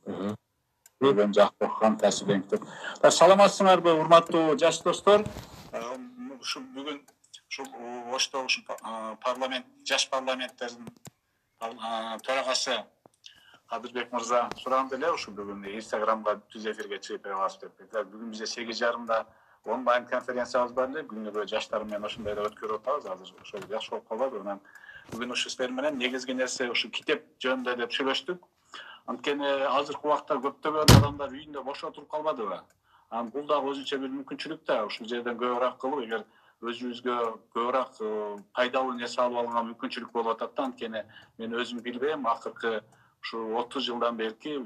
Көргөн жакшы окуган таасирден китеп. Саламатсыңарбы, урматтуу жаш достор? Ушу бүгүн ушул Ошто ушул парламент, жаш парламенттердин төрагасы Кадырбек мырза сураган эле ушу бүгүн Инстаграмга түз эфирге чыгып алабыз деп. Бүгүн бизде 8:30 онлайн конференциябыз бар эле. Күнүгө жаштар менен ошондой эле өткөрүп атабыз. Азыр ошол жакшы болуп калды. Анан бүгүн ушу сиздер менен негизги нерсе ушу китеп жөнүндө деп сүйлөштүк. Анткени азыркы убакта көптөгөн адамдар үйүндө бош отуруп калбадыбы? Бул дагы өзүнчө бир мүмкүнчүлүк да. Ушул жерден көбүрөөк кылып, эгер өзүбүзгө көбүрөөк пайдалуу нерсе алып алганга мүмкүнчүлүк болуп атат да. Анткени мен өзүм билбейм, акыркы ушу 30 жылдан берки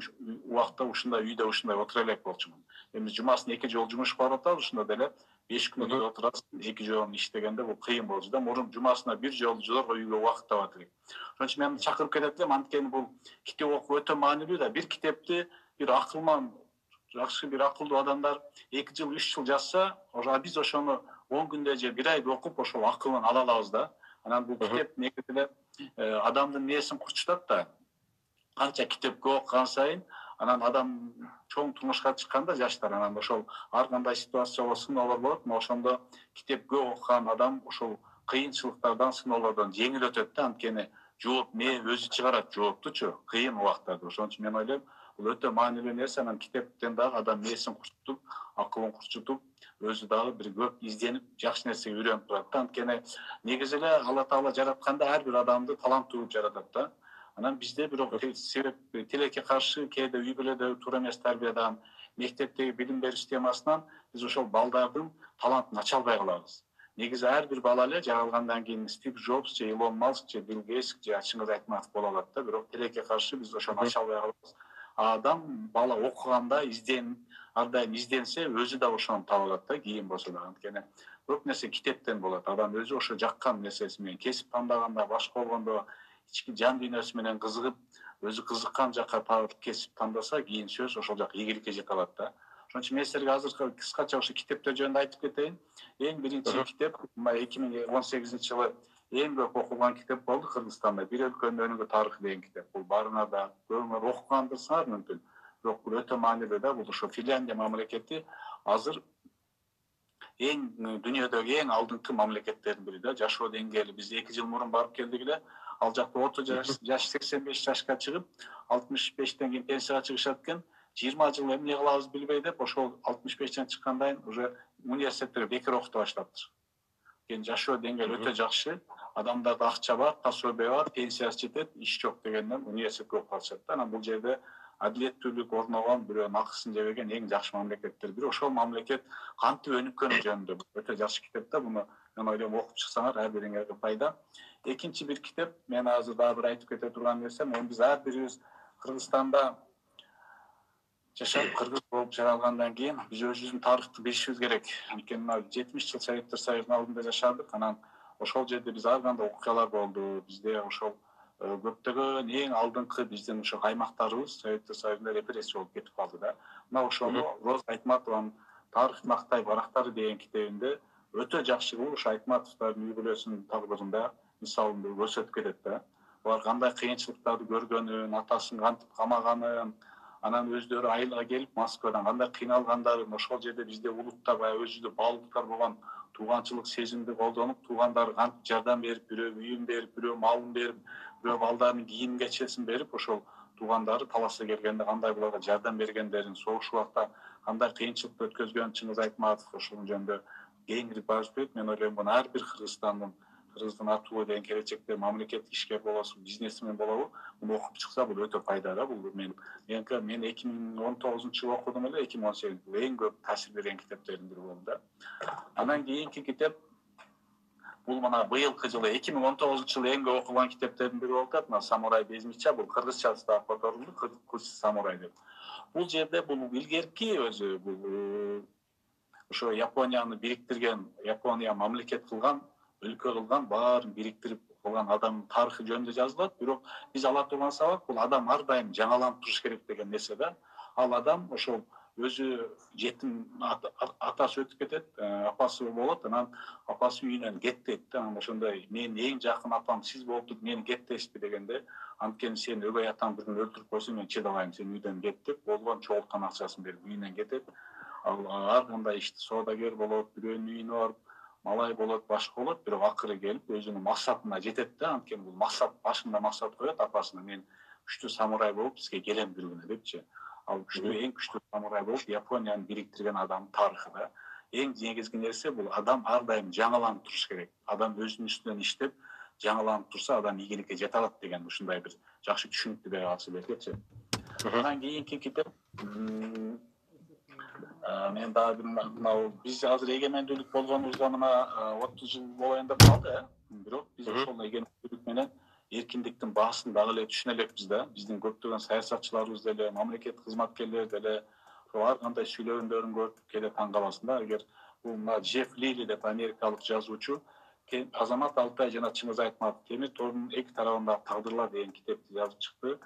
убакта ушундай үйдө ушундай отура элек болчумун. Эми жумасына 2 жолу жумушка барып атабыз, ушунда деле 5 күн үйдө отурасыз, 2 жолун иштегенде бул кыйын болчу да. Мурун жумасына 1 жолу зорго үйгө убакыт таба элек. Ошон үчүн мен чакырып кетет элем, анткени бул китеп окуу өтө маанилүү да. Бир китепти бир акылман, жакшы бир акылдуу адамдар 2 жыл, 3 жыл жазса, биз ошону 10 күндө же 1 айда окуп ошол акылын ала алабыз да. Анан бул китеп негизи эле адамдын мээсин курчутат да. Канча китеп көп окуган сайын, анан адам чоң турмушка чыкканда жаштар, анан ошол ар кандай ситуациялар, сыноолор болот. Ошондо китеп көп окуган адам ошол кыйынчылыктардан, сыноолордон жеңил өтөт да. Анткени жооп өзү чыгарат жооптучу кыйын убактарда. Ошон үчүн мен ойлойм, бул өтө маанилүү нерсе. Анан китептен дагы адам мээсин курчутуп, акылын курчутуп, өзү дагы бир көп изденип, жакшы нерсеге үйрөнүп турат да. Анткени негизи эле Алла Таала жаратканда ар бир адамды таланттуу деп жаратат да. Анан бизде бирок себеп тилекке каршы кээде үй бүлөдө туура эмес тарбиядан, мектептеги билим берүү системасынан биз ошол балдардын талантын ача албай калабыз. Негизи ар бир бала эле жаралгандан кийин Стив Джобс же Илон Маск же Билл Гейтс же Чыңгыз Айтматов боло алат да. Бирок тилекке каршы биз ошону ача албай калабыз. Адам бала окуганда ар дайым изденсе, өзү да ошону таба алат да, кийин болсо да. Анткени көп нерсе китептен болот. Адам өзү ошо жаккан нерсеси менен кесип тандаганда, башка болгондо ички жан дүйнөсү менен кызыгып, өзү кызыккан жакка кесип тандаса, кийин сөз ошол жак ийгиликке жете алат да. Ошон үчүн мен силерге азыр кыскача ошо китептер жөнүндө айтып кетейин. Эң биринчи китеп 2018-жылы эң көп окулган китеп болду Кыргызстанда. Бир өлкөнүн өнүгүү тарыхы деген китеп. Бул баарыңар да көбүңөр окугандырсыңар мүмкүн. Бирок бул өтө маанилүү да. Бул ошо Финляндия мамлекети азыр эң дүйнөдөгү эң алдыңкы мамлекеттердин бири да. Жашоо деңгээли биз 2 жыл мурун барып келдик эле. Ал жакта орто жаш 85 жашка чыгып, 65тен кийин пенсияга чыгышат экен. 20 жыл эмне кылабыз билбей деп, ошол 65тен чыккандан кийин уже университетте бекер окута баштаптыр. Кийин жашоо деңгээли өтө жакшы. Адамдарда акча бар, пособие бар, пенсиясы жетет, иш жок дегенден университетке окуп атышат да. Анан бул жерде адилеттүүлүк орногон, бирөөнүн акысын жебеген эң жакшы мамлекеттер бири. Ошол мамлекет кантип өнүккөнү жөнүндө өтө жакшы китеп да. Буну мен ойлойм окуп чыксаңар ар бириңерге пайда. Экинчи бир китеп, мен азыр дагы бир айтып кете турган нерсем, биз ар бирибиз Кыргызстанда жашап, кыргыз болуп жаралгандан кийин биз өзүбүздүн тарыхты билишибиз керек. Анткени 70 жыл Советтер Союзунун алдында жашадык. Анан ошол жерде биз ар кандай окуялар болду. Бизде ошол көптөгөн эң алдыңкы биздин ошо аймактарыбыз Советтер Союзунда репрессия болуп кетип калды да. Мына ошону Роза Айтматованын Тарых Мактай барактары деген китебинде өтө жакшы кылып ошо Айтматовдордун үй бүлөсүнүн тагдырында мисалында көрсөтүп кетет да. Булар кандай кыйынчылыктарды көргөнүн, атасын кантип камаганын, анан өздөрү айылга келип Москвадан кандай кыйналгандарын, ошол жерде бизде улутта баягы өзүдө баалуулуктар болгон тууганчылык сезимди колдонуп, туугандары кантип жардам берип, бирөө үйүн берип, бирөө малын берип, бирөө балдарынын кийим кечесин берип, ошол туугандары талашка келгенде кандай буларга жардам бергендерин, согуш убакта кандай кыйынчылыкты өткөзгөн Чыңгыз Айтматов ошол жөнүндө кеңири барып берет. Мен ойлойм, буну ар бир Кыргыздын артуу деген келечекте мамлекеттик ишкер болобу, бизнесмен болобу, буну окуп чыкса бул өтө пайда. Бул мен 2019-жылы окудум эле, 2018 бул эң көп таасир берген китептердин бири болду да. Анан кийинки китеп бул мына быйылкы жылы 2019-жылы эң көп окулган китептердин бири болуп атат. Мына Самурай Безмича, бул кыргызчасы да которулду, Кыргыз самурай деп. Бул жерде бул илгерки өзү бул ошо Японияны бириктирген, Япония мамлекет кылган, өлкө кылган, баарын бириктирип кылган адамдын тарыхы жөнүндө жазылат. Бирок биз ала турган сабак бул адам ар дайым жаңаланып туруш керек деген нерсе да. Ал адам ошол өзү жетим атасы өтүп кетет, апасы болот, анан апасы үйүнөн кетпейт да. Анан ошондой менин эң жакын апам сиз болуп мени кетпейсизби дегенде, анткени сен өгөй атаң бир күн өлтүрүп койсо мен чыдабайм, сен үйдөн кет деп, болгон чогулткан акчасын берип үйүнөн кетет. Ал ар кандай ишти соодагер болот, бирөөнүн үйүнө барып малай болот, башка болот, бирок акыры келип өзүнүн максатына жетет да. Анткени бул максат, башында максат коет апасына, мен күчтүү самурай болуп бизге келем бир күнү депчи. Ал күчтүү, эң күчтүү самурай болуп Японияны бириктирген адам тарыхында эң негизги нерсе бул адам ар дайым жаңыланып туруш керек. Адам өзүнүн үстүнөн иштеп, жаңыланып турса, адам ийгиликке жете алат деген ушундай бир жакшы түшүнүктү бере алса берекетчи. Андан кийинки китеп мен дагы мынау биз азыр эгемендүүлүк болгонубузга мына 30 жыл болоюн деп калды, бирок биз ошол эгемендүүлүк менен эркиндиктин баасын дагы эле түшүнө элекпиз да. Биздин көптөгөн саясатчыларыбыз деле, мамлекет кызматкерлери деле ар кандай сүйлөгөндөрүн көрүп келе таң каласың да. Эгер бул мына Джефф Лили деп америкалык жазуучу Азамат Алтай жана Чыңгыз Айтматов темир тордун эки тарабындагы тагдырлар деген китепти жазып чыкты.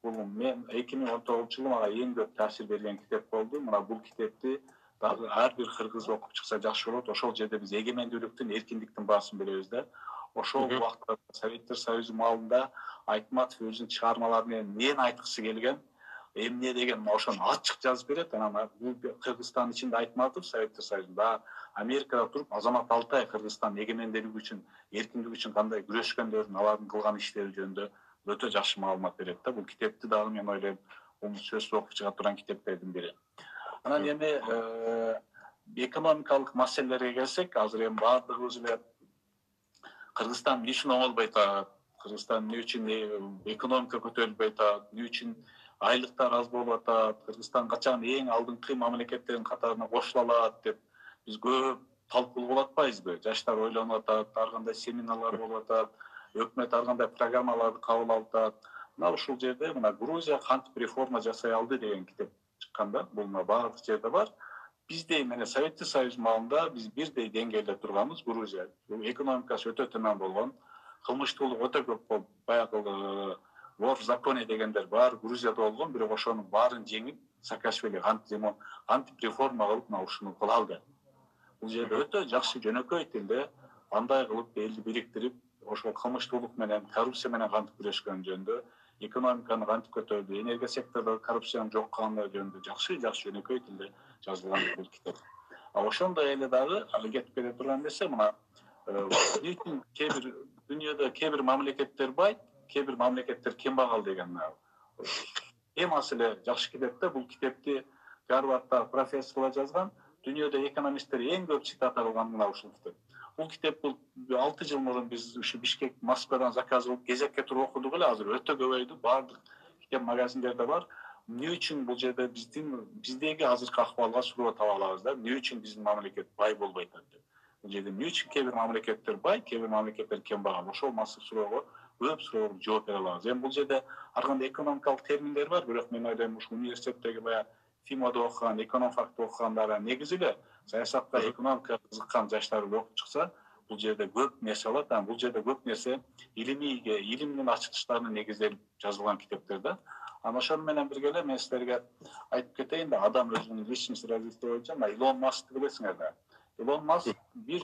Бул мен 2019 жылы мага эң көп таасир берген китеп болду. Мына бул китепти дагы ар бир кыргыз окуп чыкса жакшы болот. Ошол жерде биз эгемендүүлүктүн, эркиндиктин баасын беребиз да. Ошол убакта Советтер Союзу маалында Айтматов өзүнүн чыгармалары менен эмнени айткысы келген, эмне деген ошону ачык жазып берет. Анан бул Кыргызстандын ичинде Айтматов Советтер Союзунда, Америкада туруп Азамат Алтай Кыргызстандын эгемендүүлүгү үчүн, эркиндиги үчүн кандай күрөшкөндөрүн, алардын кылган иштери жөнүндө өтө жакшы маалымат берет да. Бул китепти дагы мен ойлойм, бул сөзсүз окуп чыга турган китептердин бири. Анан эми экономикалык маселелерге келсек, азыр эми баардыгыбыз эле Кыргызстан эмне үчүн оңолбой атат, Кыргызстан эмне үчүн экономика көтөрүлбөй атат, эмне үчүн айлыктар аз болуп атат, Кыргызстан качан эң алдыңкы мамлекеттердин катарына кошула алат деп биз көп талкуу кылып атпайбызбы? Жаштар ойлонуп атат, ар кандай семинарлар болуп атат, өкмөт ар кандай программаларды кабыл алып атат. Мына ушул жерде мына Грузия кантип реформа жасай алды деген китеп чыкканда, бул мына баардык жерде бар. Биздей менен Советтер Союзу маалында биз бирдей деңгээлде турганбыз. Грузия бул экономикасы өтө төмөн болгон, кылмыштуулук өтө көп болуп, баягы вор в законе дегендер бар Грузияда болгон, бирок ошонун баарын жеңип Саакашвили кантип реформа кылып мына ушуну кыла алды. Бул жерде өтө жакшы жөнөкөй тилде кандай кылып элди бириктирип, ошол кылмыштуулук менен, коррупция менен кантип күрөшкөн жөнүндө, экономиканы кантип көтөрдү, энергия секторунда коррупциянын жок кылганы жөнүндө жакшы жөнөкөй тилде жазылган бул китеп. Ошондой эле дагы кетип кете турган нерсе мына кээ бир дүйнөдө кээ бир мамлекеттер бай, кээ бир мамлекеттер кембагал деген темасы эле жакшы китеп да. Бул китепти Гарварддагы профессорлор жазган. Дүйнөдө экономисттер эң көп цитата кылган мына ушул китеп. Бул китеп бул 6 жыл мурун биз ушу Бишкек, Москвадан заказ кылып кезекке туруп окудук эле. Азыр өтө көбөйдү, баардык китеп магазиндерде бар. Эмне үчүн бул жерде биздеги азыркы акыбалга суроо таба алабыз да. Эмне үчүн биздин мамлекет бай болбой атат деп. Бул жерде эмне үчүн кээ бир мамлекеттер бай, кээ бир мамлекеттер кембагал? Ошол массыз суроого көп суроого жооп бере алабыз. Эми бул жерде ар кандай экономикалык терминдер бар, бирок мен ойлойм ушул университеттеги баягы ФИМОдо окуган, экономфактты окугандар негизи эле саясатка, экономикага кызыккан жаштар окуп чыкса, бул жерде көп нерсе алат. Бул жерде көп нерсе илимдин ачыктыштарына негизделип жазылган китептер да. Анан ошону менен бирге эле мен силерге айтып кетейин да, адам өзүнүн личностный развитие боюнча Илон Маскты билесиңер да. Илон Маск бир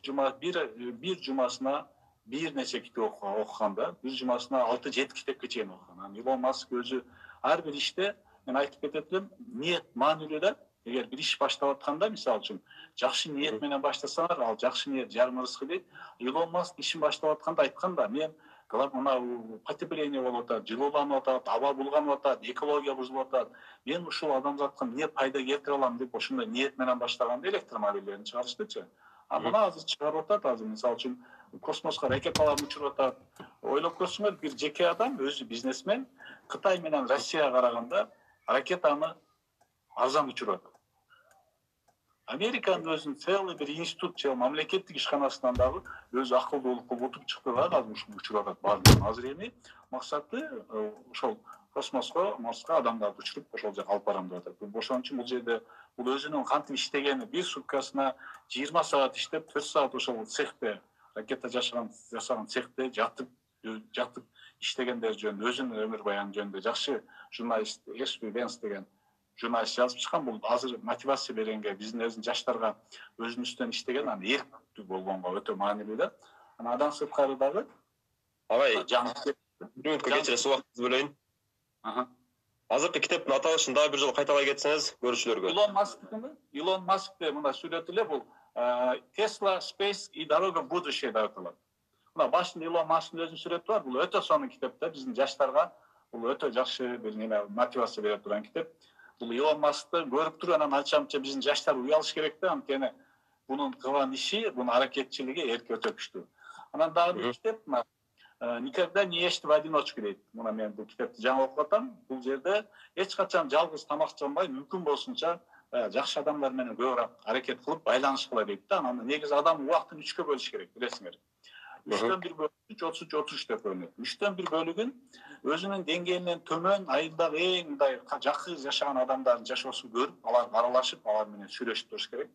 жумасына бир нече китеп окуганда, бир жумасына 6-7 китепке чейин окуган. Илон Маск өзү ар бир иште, мен айтып кетет элем, ниет маанилүү да. Эгер бир иш баштап атканда, мисалы үчүн, жакшы ниет менен баштасаңар, ал жакшы ниет жарым рызкы дейт. Илон Маск ишин баштап атканда айткан да, мен мына потепление болуп атат, жылууланып атат, аба булганып атат, экология бузулуп атат. Мен ушул адамзатка эмне пайда келтире алам деп ошондой ниет менен баштаганда электромобилдерин чыгарыштычы. Мына азыр чыгарып атат, азыр мисалы үчүн космоско ракеталарды учуруп атат. Ойлоп көрсөңөр, бир жеке адам, өзү бизнесмен, Кытай менен Россияга караганда ракетаны арзан учуруп атат. Американын өзүнүн целый бир институт же мамлекеттик ишканасынан дагы өзү акылдуулук кылып утуп чыкты да, азыр ушул учуруп атат баардыгын. Азыр эми максаты ошол космоско, Марска адамдарды учуруп ошол жака алып барам деп атат. Ошон үчүн бул жерде бул өзүнүн кантип иштегени, бир суткасына 20 саат иштеп, 4 саат ошол цехте, ракета жасаган цехте жатып иштегендер жөнүндө, өзүнүн өмүр баяны жөнүндө жакшы журналист Эшли Венс деген журналист жазып чыккан, бул азыр мотивация бергенге, биздин жаштарга өзүбүздөн иштеген анан эрктүү болгонго өтө маанилүү да. Анан андан сырткары дагы агай бир мүнөткө кечиресиз, убактыңызды бөлөйүн. Азыркы китептин аталышын дагы бир жолу кайталай кетсеңиз көрүүчүлөргө. Илон Маскты мына сүйлөтүп эле, бул Tesla, Space и дорога в будущее деп аталат. Мына башында Илон Масктын өзүнүн сүрөтү бар. Бул өтө сонун китеп да, биздин жаштарга бул өтө жакшы бир мотивация бере турган китеп. Бул Илон Маскты көрүп туруп анан ачамча биздин жаштар уялыш керек да, анткени бунун кылган иши, бунун аракетчилиги эрке өтө күчтүү. Анан дагы бир китеп, никогда не ешьте в одиночку дейт. Мына мен бул китепти жаңы окуп атам. Бул жерде эч качан жалгыз тамактанбай, мүмкүн болсунча жакшы адамдар менен көбүрөөк аракет кылып байланышкыла дейт да. Анан негизи адам убактын 3кө бөлүш керек, билесиңер. 3төн 1 бөлүк 33 деп бөлүнөт. 3төн 1 бөлүгүн өзүнүн деңгээлинен төмөн, айылдагы эң мындай жакын жашаган адамдардын жашоосун көрүп, алар аралашып, алар менен сүйлөшүп туруш керек.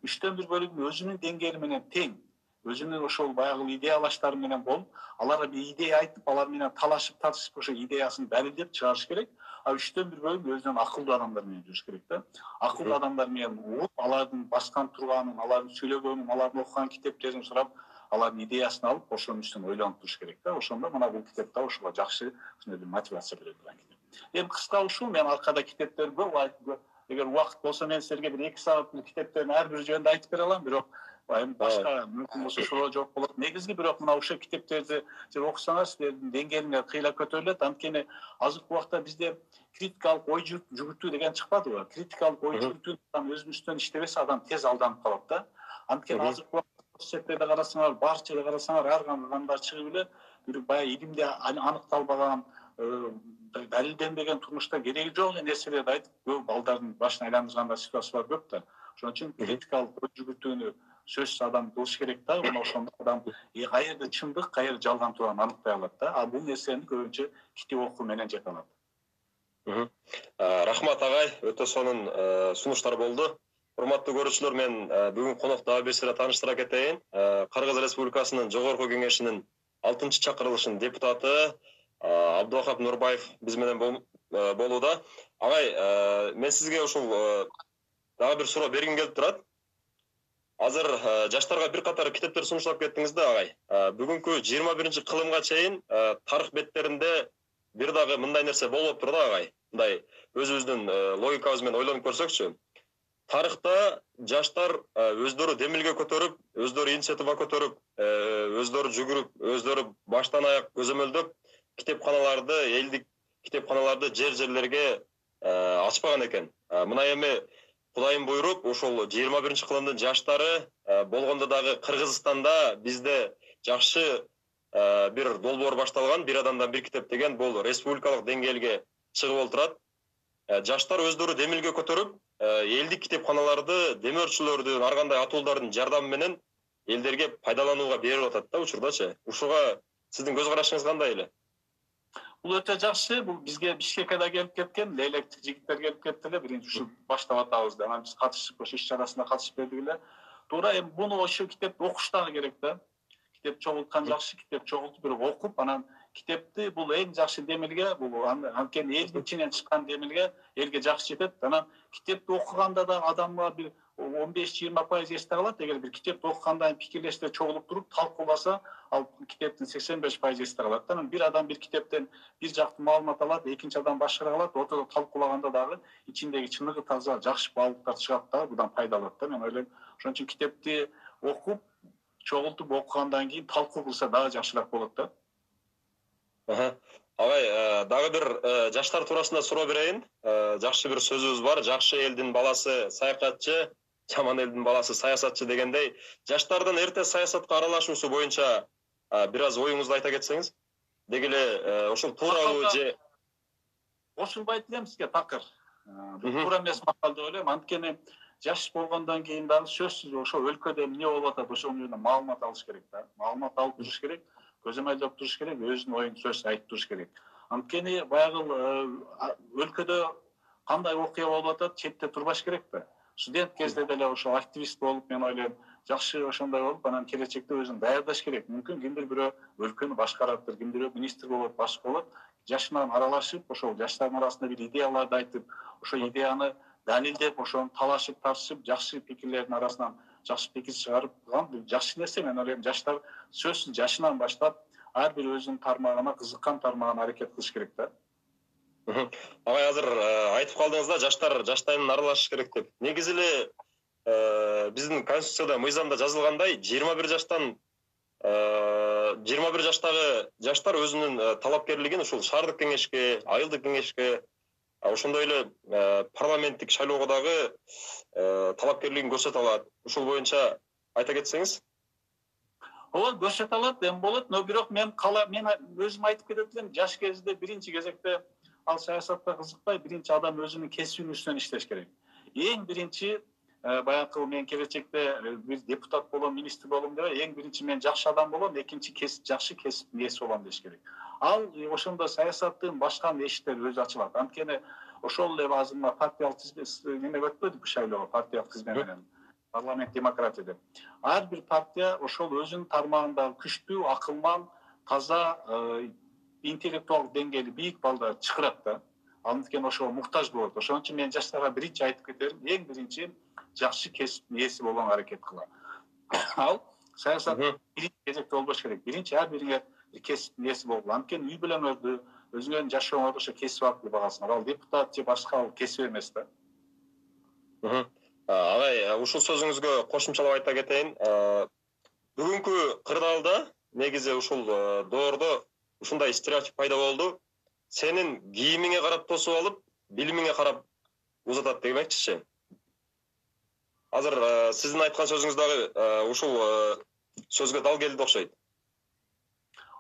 3төн 1 бөлүгүн өзүнүн деңгээли менен тең, өзүнүн ошол баягы идеялаштары менен болуп, аларга бир идея айтып, алар менен талашып, тартышып, ошо идеясын далилдеп чыгарыш керек. А 3төн 1 бөлүгүн өзүнүн акылдуу адамдар менен жүрүш керек да. Акылдуу адамдар менен угуп, алардын баскан турганын, алардын сүйлөгөнүн, алардын окуган китептерин сурап, алардын идеясын алып, ошонун үстүнөн ойлонуп туруш керек да. Ошондо мына бул китепте ошого жакшы мотивация бере турган китеп. Эми кыска ушул, мен аркада китептер көп, эгер убакыт болсо мен силерге бир 2 саат китептердин ар бир жөнүндө айтып бере алам, бирок эми башка мүмкүн болсо суроо жооп болот. Негизги бирок мына ушул китептерди силер окусаңар, силердин деңгээлиңер кыйла көтөрүлөт. Анткени азыркы убакта бизде критикалык ой жүгүртүү деген чыкпадыбы? Критикалык ой жүгүртүү өзүнүстөн иштебесе, адам тез алданып калат да. Анткени азыркы убакта соцсеттерде карасаңар, бар жерде карасаңар, ар кандай чыгып эле бир баягы илимде аныкталбаган, далилденбеген, турмушта кереги жок эле нерселерди айтып, көп балдардын башын айландырган ситуациялар көп да. Ошон үчүн критикалык ой жүгүртүүнү сөзсүз адам кылыш керек да. Мына ошондо адам каерде чындык, каерде жалган турганын аныктай алат да. А бул нерсени көбүнчө китеп окуу менен жете алат. Рахмат агай, өтө сонун сунуштар болду. Урматтуу көрүүчүлөр, мен бүгүн конок дагы бир сыйра тааныштыра кетейин. Кыргыз Республикасынын Жогорку Кеңешинин 6-чакырылышынын депутаты Абдулвахап Нурбаев биз менен болууда. Агай, мен сизге ушул дагы бир суроо бергим келип турат. Азыр жаштарга бир катар китептер сунуштап кеттиңиз да агай. Бүгүнкү 21-кылымга чейин тарых беттеринде бир дагы мындай нерсе болуптур да агай. Мындай өзүбүздүн логикабыз менен ойлонуп көрсөкчү. Тарыхта жаштар өздөрү демилге көтөрүп, өздөрү инициатива көтөрүп, өздөрү жүгүрүп, өздөрү баштан аяк көзөмөлдөп китепканаларды, элдик китепканаларды жерлерге ачпаган экен. Мына эми Кудайым буйруп, ошол 21-кылымдын жаштары болгондо дагы Кыргызстанда бизде жакшы бир долбоор башталган, бир адамдан бир китеп деген, бул республикалык деңгээлге чыгып олтурат. Жаштар өздөрү демилге көтөрүп, элдик китепканаларды, демөөрчүлөрдүн, ар кандай атуулдардын жардамы менен элдерге пайдаланууга берип атат да учурдачы. Ушуга сиздин көз карашыңыз кандай эле? Бул өтө жакшы. Бул бизге Бишкекке да келип кеткен, лейлектик жигиттер келип кетти эле. Биринчи ушу баштап атабыз да. Анан биз катышып, ошо иш чарасына катышып бердик эле. Туура, эми буну ошо китепти окуш дагы керек да. Китеп чогулткан жакшы, китеп чогултуп бирок окуп, анан китепти бул эң жакшы демилге, бул анткени элдин ичинен чыккан демилге элге жакшы жетет. Анан китепти окуганда да адамга бир 15-20% эсте калат. Эгер бир китепти окугандан пикирлеште чогулуп туруп талкууласа, ал китептин 85% эсте калат. Анан бир адам бир китептен бир жактуу маалымат алат, экинчи адам башкара алат, ортодо талкуулаганда дагы ичиндеги чыныгы таза жакшы баалыктар чыгат да, будан пайда алат да. Мен ойлойм, ошон үчүн китепти окуп, чогултуп окугандан кийин талкуу кылса дагы жакшыраак болот да. Агай, дагы бир жаштар туурасында суроо берейин. Жакшы бир сөзүбүз бар. Жакшы элдин баласы саякатчы, жаман элдин баласы саясатчы дегендей. Жаштардын эрте саясатка аралашуусу боюнча бир аз оюңузду айта кетсеңиз. Деги эле ошол туурабы же ошонбайт элем сизге такыр. Туура эмес макал деп ойлойм. Анткени жаш болгондон кийин дагы сөзсүз ошо өлкөдө эмне болуп атат, ошонун жөнүндө маалымат алыш керек да. Маалымат алып туруш керек. Көзөмөлдөп туруш керек, өзүнүн оюн сөз айтып туруш керек. Анткени баягы өлкөдө кандай окуя болуп атат, четте турбаш керек да. Студент кезде деле ошо активист болуп, мен ойлойм, жакшы ошондой болуп, анан келечекте өзүн даярдаш керек. Мүмкүн кимдир бирөө өлкөнү башкараттыр, кимдир бирөө министр болот, башка болот. жашынан аралашып, ошол жаштардын арасында бир идеяларды айтып, ошо идеяны далилдеп, ошону талашып, тартышып, жакшы пикирлердин арасынан жакшы пикир чыгарып бул жакшы нерсе. Мен ойлойм, жаштар сөзсүз жашынан баштап ар бир өзүнүн тармагына, кызыккан тармагына аракет кылыш керек да. Агай, азыр айтып калдыңыз да, жаштар жаштайынан аралашыш керек деп. Негизи эле биздин конституцияда, мыйзамда жазылгандай, 21 жаштан 21 жаштагы жаштар өзүнүн талапкерлигин ушул шаардык кеңешке, айылдык кеңешке, ошондой эле парламенттик шайлоого дагы талапкерлигин көрсөтө алат. Ушул боюнча айта кетсеңиз. Ооба, көрсөтө алат, эми болот, но бирок мен өзүм айтып кетет элем, жаш кезде биринчи кезекте ал саясатка кызыкпай, биринчи адам өзүнүн кесибинин үстүнөн иштеш керек. Эң биринчи баягы мен келечекте бир депутат болом, министр болом деп, эң биринчи мен жакшы адам болом, экинчи жакшы кесип ээси болом деш керек. Ал ошондо саясаттын башка эшиктери өзү ачылат. Анткени ошол эле азыр партиялык неме өтпөдү шайлоого, партиялык тизме менен парламент демократия деп. Ар бир партия ошол өзүнүн тармагындагы күчтүү, акылман, таза, интеллектуалдык деңгээли бийик балдар чакырат да. Анткени ошого муктаж болот. Ошон үчүн мен жаштарга биринчи айтып кетерим, эң биринчи жакшы кесиптин ээси болгонго аракет кыла. Ал саясат биринчи кезекте болбош керек. Биринчи ар бириңер кесиптин ээси болгула. Анткени үй бүлөңөрдү, өзүңөрдүн жашооңорду ошо кесип аркылуу багасыңар. Ал депутат же башка ал кесип эмес да. Агай, ушул сөзүңүзгө кошумчалап айта кетейин. Бүгүнкү кырдаалда негизи ушул доордо ушундай стереотип пайда болду. Сенин кийимиңе карап тосуп алып, билимиңе карап узатат демекчичи. Азыр сиздин айткан сөзүңүз дагы ушул сөзгө дал келди окшойт.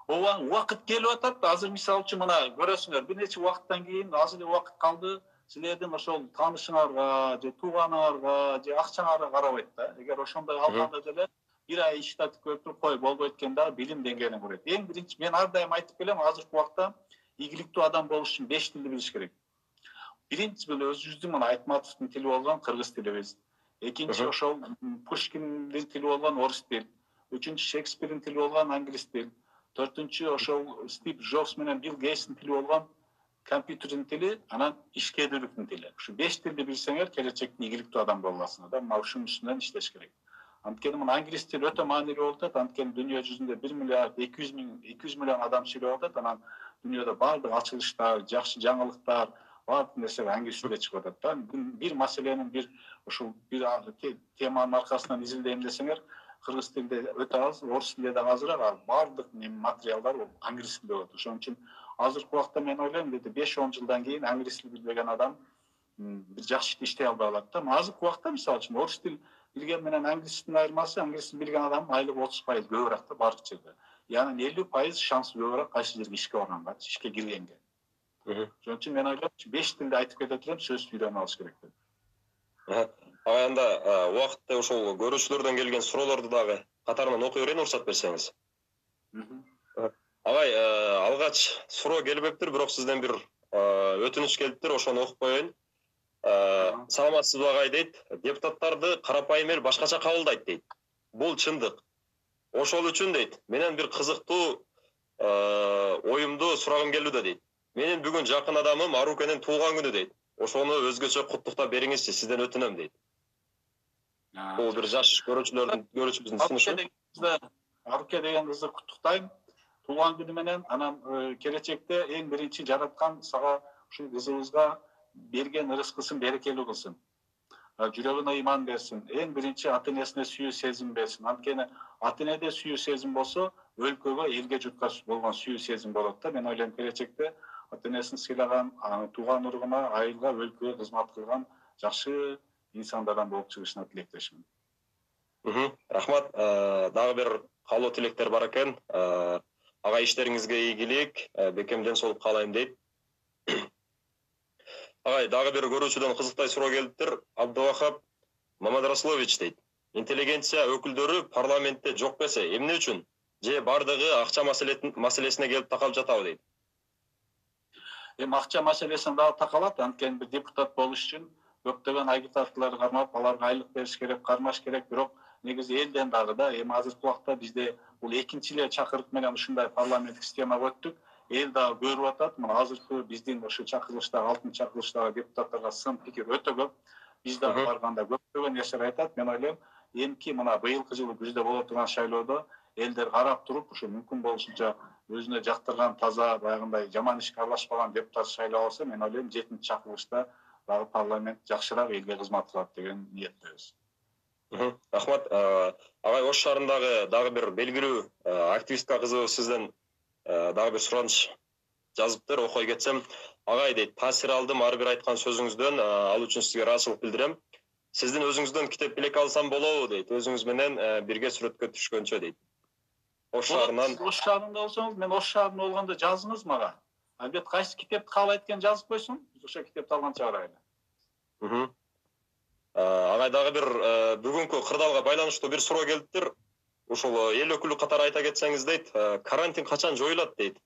Ооба, убакыт келип атат. Азыр мисалы үчүн мына көрөсүңөр, бир нече убакыттан кийин азыр эле убакыт калды. Силердин ошол таанышыңарга, же тууганыңарга, же акчаңарга карабайт да. Эгер ошондой алганда деле бир ай иштатып көрүп туруп кой болбойт экен да, билим деңгээлин көрөт. Эң биринчи мен ар дайым айтып келем, азыркы убакта ийгиликтүү адам болуш үчүн 5 тилди билиш керек. Биринчи өзүбүздүн мына Айтматовдун тили болгон кыргыз тилибиз. Экинчи ошол Пушкиндин тили болгон орус тил. Үчүнчү Шекспирдин тили болгон англис тил. Төртүнчү ошол Стив Джобс менен Билл Гейтстин тили болгон компьютердин тили, анан ишкерликтин тили. Ушу 5 тилди билсеңер, келечекте ийгиликтүү адам боло аласыңар да. Мына ушунун үстүнөн иштеш керек. Анткени мына англис тили өтө маанилүү болуп атат. Анткени дүйнө жүзүндө 1 миллиард 200 миллион адам сүйлөп атат. Анан дүйнөдө баардык ачылыштар, жакшы жаңылыктар, баардык нерсе англис тилде чыгып атат да. Бир маселенин бир ушул бир теманын аркасынан изилдейм десеңер, кыргыз тилинде өтө аз, орус тилинде дагы азыраак, баардык материалдар англис тилде болот. Ошон үчүн азыркы убакта мен ойлойм, 5-10 жылдан кийин англис тил билбеген адам бир жакшы иштей албай калат да. Азыркы убакта мисалы үчүн орус тил билген менен англистин айырмасы, англистин билген адам айлыгы 30% көбүрөөк да баардык жерде. Яны 50% шанс көбүрөөк кайсы жерге ишке барганга, ишке киргенге. Ошон үчүн мен ойлойм, 5 тилди айтып кетет элем, сөз үйрөнүп алыш керек деп. Анда убакытта ошол көрүүчүлөрдөн келген суроолорду дагы катарынан окуй берейин, уруксат берсеңиз. Агай, алгач суроо келбептир, бирок сизден бир өтүнүч келиптир, ошону окуп коеюн. Саламатсызбы агай дейт, депутаттарды карапайым эл башкача кабылдайт дейт. Бул чындык. Ошол үчүн дейт, менен бир кызыктуу оюмду сурагым келүүдө дейт. Менин бүгүн жакын адамым Арукенин туулган күнү дейт. Ошону өзгөчө куттуктап бериңизчи, сизден өтүнөм дейт. Бул бир жаш көрүүчүбүздүн сунушу. Аруке деген кызды куттуктайм туулган күнү менен. Анан келечекте эң биринчи жараткан сага ушул кызыбызга берген ырыскысын берекелүү кылсын. Жүрөгүнө ыйман берсин. Эң биринчи ата энесине сүйүү сезим берсин. Анткени ата энеде сүйүү сезим болсо, өлкөгө, элге, журтка болгон сүйүү сезим болот да. Мен ойлойм, келечекте ата энесин сыйлаган, тууган уругуна, айылга, өлкөгө кызмат кылган жакшы инсандардан болуп чыгышына тилектешмин. Рахмат. Дагы бир каалоо тилектер бар экен. Агай, иштериңизге ийгилик, бекем соолук каалайм дейт. Агай, дагы бир көрүүчүдөн кызыктай суроо келиптир. Абдувахап Мамадрасулович дейт. Интеллигенция өкүлдөрү парламентте жок бесе, эмне үчүн? Же бардыгы акча маселесине келип такалып жатабы дейт. Акча маселесине дагы такалат. Анткени бир депутат болуш үчүн көптөгөн агитаторлор кармап, аларга айлык бериш керек, кармаш керек, бирок негизи элден дагы да, азыркы убакта бизде бул экинчи эле чакырык менен ушундай парламенттик системага өттүк. эл дагы көрүп атат. Мына азыркы биздин ошо чакырылыштагы 6-чакырылыштагы депутаттарга сын пикир өтө көп. Биз дагы барганда көптөгөн нерселер айтат. Мен ойлойм, эмки мына быйылкы жылы күздө боло турган шайлоодо элдер карап туруп, ошо мүмкүн болушунча өзүнө жактырган, таза, баягындай жаман ишке аралашпаган депутат шайлап алса, мен ойлойм 7-чакырылышта дагы парламент жакшыраак элге кызмат кылат деген ниеттебиз. Рахмат. Агай Ош шаарындагы дагы бир белгилүү активистка кызы сизден дагы бир сураныч жазыптыр, окуй кетсем. Агай дейт, таасир алдым ар бир айткан сөзүңүздөн, ал үчүн сизге ыраазычылык билдирем. Сиздин өзүңүздөн китеп белек алсам болобу дейт, өзүңүз менен бирге сүрөткө түшкөнчө дейт. Ош шаарынан. Ош шаарында болсоңуз, мен Ош шаарында болгондо жазыңыз мага. Албетте кайсы китепти каалайт экен жазып койсун, биз ошо китепти алганча карайлы. Агай дагы бир бүгүнкү кырдаалга байланыштуу бир суроо келиптир. Ошол эл өкүлү катары айта кетсеңиз дейт, карантин качан жоюлат дейт.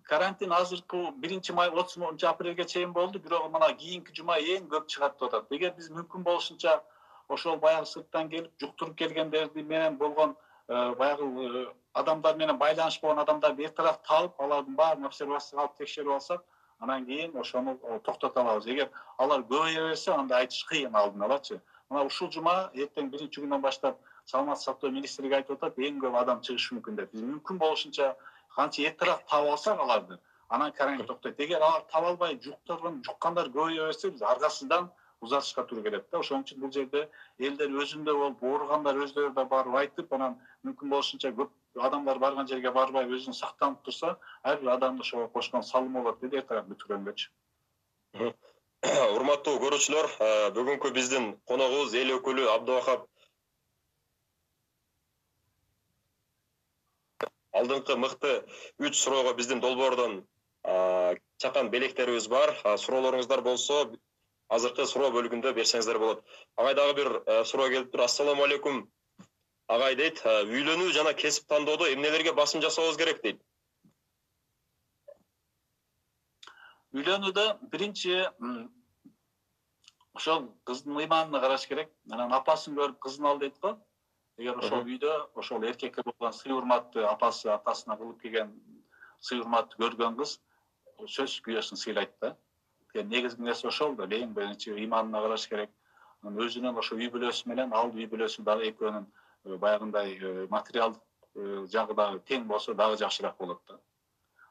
Карантин азыркы 1-май 30-апрелге чейин болду, бирок мына кийинки жума эң көп чыгат деп атат. Эгер биз мүмкүн болушунча ошол баягы сырттан келип жуктуруп келгендерди менен болгон баягы адамдар менен байланыш болгон адамдарды эртерээк таап, алардын баарын обсервацияга алып текшерип алсак, анан кийин ошону токтото алабыз. Эгер алар көбөйө берсе, анда айтыш кыйын алдын алачы. Мына ушул жума эртең 1-күндөн баштап Саламаттык сактоо министрлиги айтып атат, эң көп адам чыгышы мүмкүн деп. Биз мүмкүн болушунча канча эртерээк таап алсак аларды, анан карантин токтойт. Эгер алар таба албай жуккандар көбөйө берсе, биз аргасыздан узатышка туура келет да. Ошон үчүн бул жерде элдер өзүндө болуп, ооругандар өздөрү да барып айтып, анан мүмкүн болушунча көп адамдар барган жерге барбай өзүн сактанып турса, ар бир адамдын ошого кошкон салымы болот деп эртерээк бүтүргөнгөчү. Урматтуу көрүүчүлөр, бүгүнкү биздин коногубуз эл өкүлү Абдывахап алдыңкы мыкты 3 суроого биздин долбоордон чакан белектерибиз бар. Суроолоруңуздар болсо, азыркы суроо бөлүгүндө берсеңиздер болот. Агай дагы бир суроо келиптир. Ассаламу алейкум. Агай дейт, үйлөнүү жана кесип тандоодо эмнелерге басым жасабыз керек дейт. Үйлөнүүдө биринчи ошол кыздын ыйманына караш керек. Анан апасын көрүп кызын ал дейт го. Эгер ошол үйдө ошол эркекке болгон сый урматты апасы атасына кылып келген сый урматты көргөн кыз сөзсүз күйөөсүн сыйлайт да. Негизги нерсе ошол да, эң биринчи ыйманына караш керек. Өзүнүн ошо үй бүлөсү менен ал үй бүлөсү дагы экөөнүн баягындай материалдык жагы дагы тең болсо дагы жакшыраак болот да.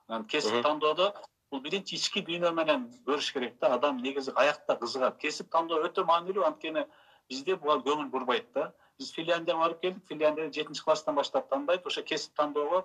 Анан кесип тандоодо бул биринчи ички дүйнө менен көрүш керек да. Адам негизи каякта кызыгат. Кесип тандоо өтө маанилүү, анткени бизде буга көңүл бурбайт да. Биз Финляндияга барып келдик. Финляндияда 7-класстан баштап тандайт. Ошо кесип тандоого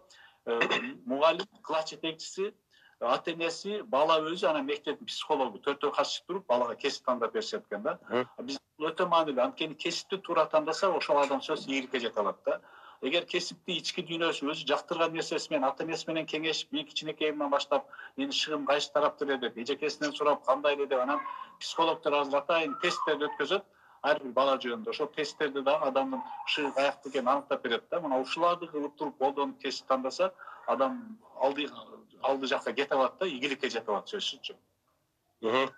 мугалим, класс жетекчиси, ата энеси, бала өзү, анан мектептин психологу төртөө катышып туруп балага кесип тандап беришет экен да. Биз өтө маанилүү, анткени кесипти туура тандаса, ошол адам сөзсүз ийгиликке жете алат да. Эгер кесипти ички дүйнөсү өзү жактырган нерсеси менен ата энеси менен кеңешип, эки кичинекейимден баштап мени шыгым кайсы тараптыр деп, эжекесинен сурап кандай эле деп, анан психологдор азыр атайын тесттерди өткөзөт. Ар бир бала жөнүндө ошол тесттерди дагы адамдын шыгы каякта экенин аныктап берет да. Мына ушуларды кылып туруп колдонуп кесип тандаса, адам алды жакка кете алат да, ийгиликке жете алат сөзсүзчү.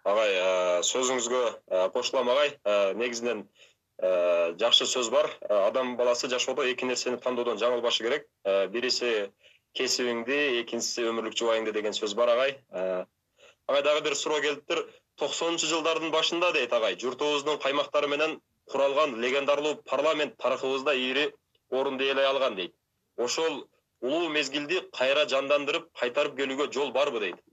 Агай, сөзүңүзгө кошулам агай. Негизинен жакшы сөз бар. Адам баласы жашоодо эки нерсени тандоодон жаңылбашы керек. Бириси кесибиңди, экинчиси өмүрлүк жубайыңды деген сөз бар агай. Агай дагы бир суроо келиптир. 90-жылдардын башында дейт агай, журтубуздун каймактары менен куралган легендарлуу парламент тарыхыбызда ири орунду ээлей алган дейт. Ошол улуу мезгилди кайра жандандырып, кайтарып келүүгө жол барбы дейт.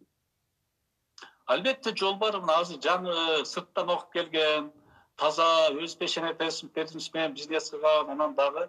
Албетте жол бар. Мына азыр жаңы сырттан окуп келген, таза өз пешенетерибиз менен бизнес кылган, анан дагы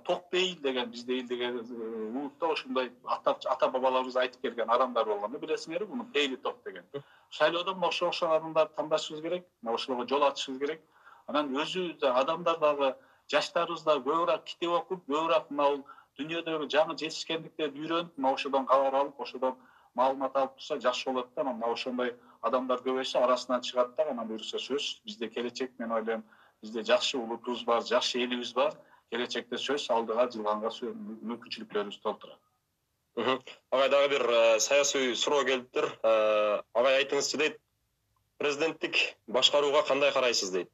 Токбейил деген бизде элдеге улутта ошондой ата бабаларыбыз айтып келген адамдар болгон. Билесиңерби, муну Пейли Ток деген. Шайлоодо ошол адамдарды тандашыбыз керек, ошолорго жол ачышыбыз керек. Анан өзү адамдар дагы жаштарыбыз да көбүрөөк китеп окуп, көбүрөөк мына дүйнөдөгү жаңы жетишкендиктерди үйрөнүп, мына ошодон кабар алып, ошодон маалымат алып турса жакшы болот да. Мына ошондой адамдар көбөйсө арасынан чыгат да. Анан буюрса сөз бизде келечек, мен ойлойм, бизде жакшы улутубуз бар, жакшы элибиз бар. Келечекте сөз алдыга жылганга мүмкүнчүлүктөрүбүз толтурат. Агай дагы бир саясий суроо келиптир. Агай айтыңызчы дейт, президенттик башкарууга кандай карайсыз дейт.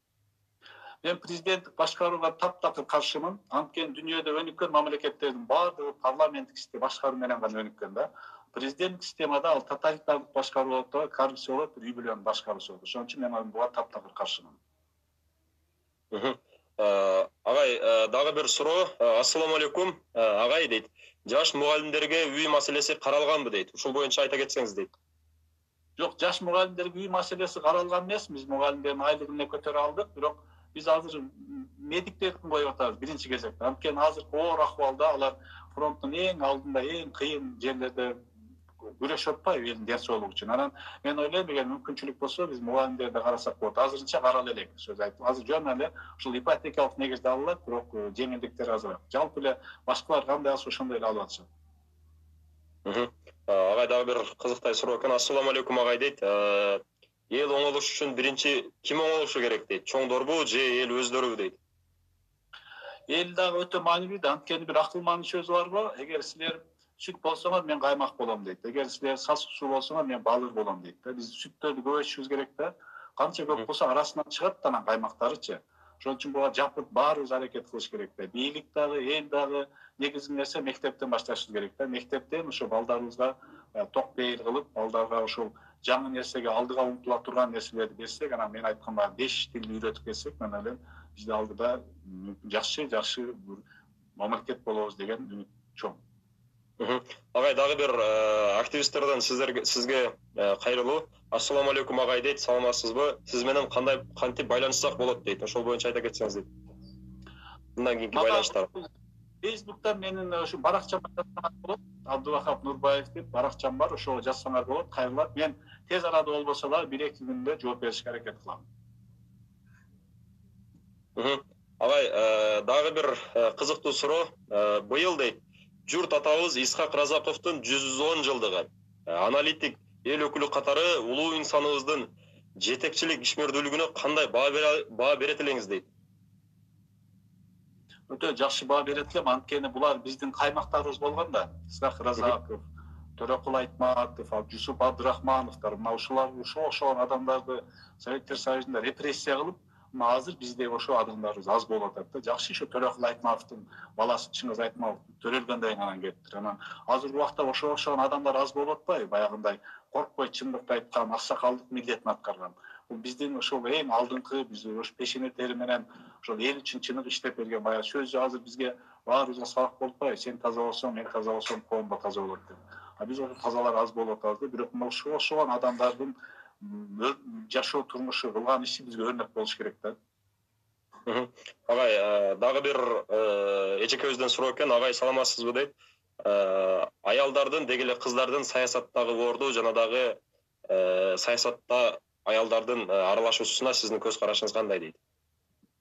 Мен президенттик башкарууга таптакыр каршымын. Анткени дүйнөдө өнүккөн мамлекеттердин баардыгы парламенттик ишти башкаруу менен гана өнүккөн да. президенттик системада ал тоталитардык башкаруу болуп атпайбы, коррупция болот, үй бүлөнүн башкаруусу болот. Ошон үчүн мен буга таптакыр каршымын. Агай, дагы бир суроо. Ассаламу алейкум. Агай дейт. Жаш мугалимдерге үй маселеси каралганбы дейт. Ушул боюнча айта кетсеңиз дейт. Жок, жаш мугалимдерге үй маселеси каралган эмес. Биз мугалимдердин айлыгын эле көтөрө алдык, бирок биз азыр медиктердин коюп атабыз биринчи кезекте. Анткени азыр оор акыбалда алар фронттун эң алдында, эң кыйын жерлерде күрөшүп атпайбы элдин ден соолугу үчүн. Анан мен ойлойм, эгер мүмкүнчүлүк болсо биз мугалимдерди карасак болот. Азырынча карала элек, сөз айтып. Азыр жөн эле ушул ипотекалык негизде алынат, бирок жеңилдиктер азыраак. Жалпы эле башкалар кандай алса ошондой эле алып атышат. Агай, дагы бир кызыктай суроо экен. Ассаламу алейкум агай дейт. Эл оңолуш үчүн биринчи ким оңолушу керек дейт? Чоңдорбу же эл өздөрүбү дейт? Эл дагы өтө маанилүү да, анткени бир акылман сөз барбы? Эгер силер süt bolsаңар мен каймак болом дейт. Эгер силер сасык суу болсоңор мен балыр болом дейт. Биз сүттөрдү көбөйтүшүбүз керек да. Канча көп болсо арасынан чыгат да анан каймактарычы. Ошон үчүн буга жапырт баарыбыз аракет кылыш керек да. Бийлик дагы, эл дагы негизги нерсе мектептен башташыбыз керек да. Мектептен ошо балдарыбызга ток бейил кылып, балдарга ошол жаңы нерсеге алдыга умтула турган нерселерди берсек, анан мен айткан 5 тилди үйрөтүп кетсек, мен ойлойм бизде алдыда жакшы мамлекет болобуз деген үмүт чоң. Агай, дагы бир активисттерден сизге кайрылуу. Ассаламу алейкум агай дейт. Саламатсызбы? Сиз менен кантип байланышсак болот дейт. Ошол боюнча айта кетсеңиз дейт. Мындан кийинки байланыштар. Фейсбуктан менин ошо баракчам жазсаңар болот. Абдулахап Нурбаев деп баракчам бар. Ошого жазсаңар болот. Кайрылат. Мен тез арада болбосо да 1-2 күндө жооп беришке аракет кылам. Агай, дагы бир кызыктуу суроо. Быйыл дейт. Журт атабыз Исхак Разаковдун 110 жылдыгы. Аналитик эл өкүлү катары улуу инсаныбыздын жетекчилик ишмердүүлүгүнө кандай баа берет элеңиз дейт? Өтө жакшы баа берет элем, анткени булар биздин каймактарыбыз болгон да. Исхак Разаков, Төрөкул Айтматов, Жусуп Абдырахмановдор, мына ушулар ошол адамдарды Советтер Союзунда репрессия кылып, азыр бизде ошо адамдарыбыз аз болуп атат да. Жакшы ошо Төрөкул Айтматовдун баласы Чыңгыз Айтматов төрөлгөндөн кийин анан кетиптир. Анан азыркы убакта ошол адамдар аз болуп атпайбы? Баягындай коркпой чындыкты айткан, аксакалдык милдетин аткарган. Бул биздин ошол эң алдыңкы биз ош пешене тери менен ошол эл үчүн чыныгы иштеп берген баягы сөзү азыр бизге баарыбызга сабак болуп атпайбы? Сен таза болсоң, мен таза болсом, коом да таза болот деп. Биз ошо тазалар аз болуп атабыз, бирок ошол адамдардын жашоо турмушу кылган иши бизге өрнөк болуш керек да. Агай, дагы бир эжекебизден суроо экен. Агай, саламатсызбы дейт. Аялдардын деги эле кыздардын саясаттагы орду жана дагы саясатта аялдардын аралашуусуна сиздин көз карашыңыз кандай дейт?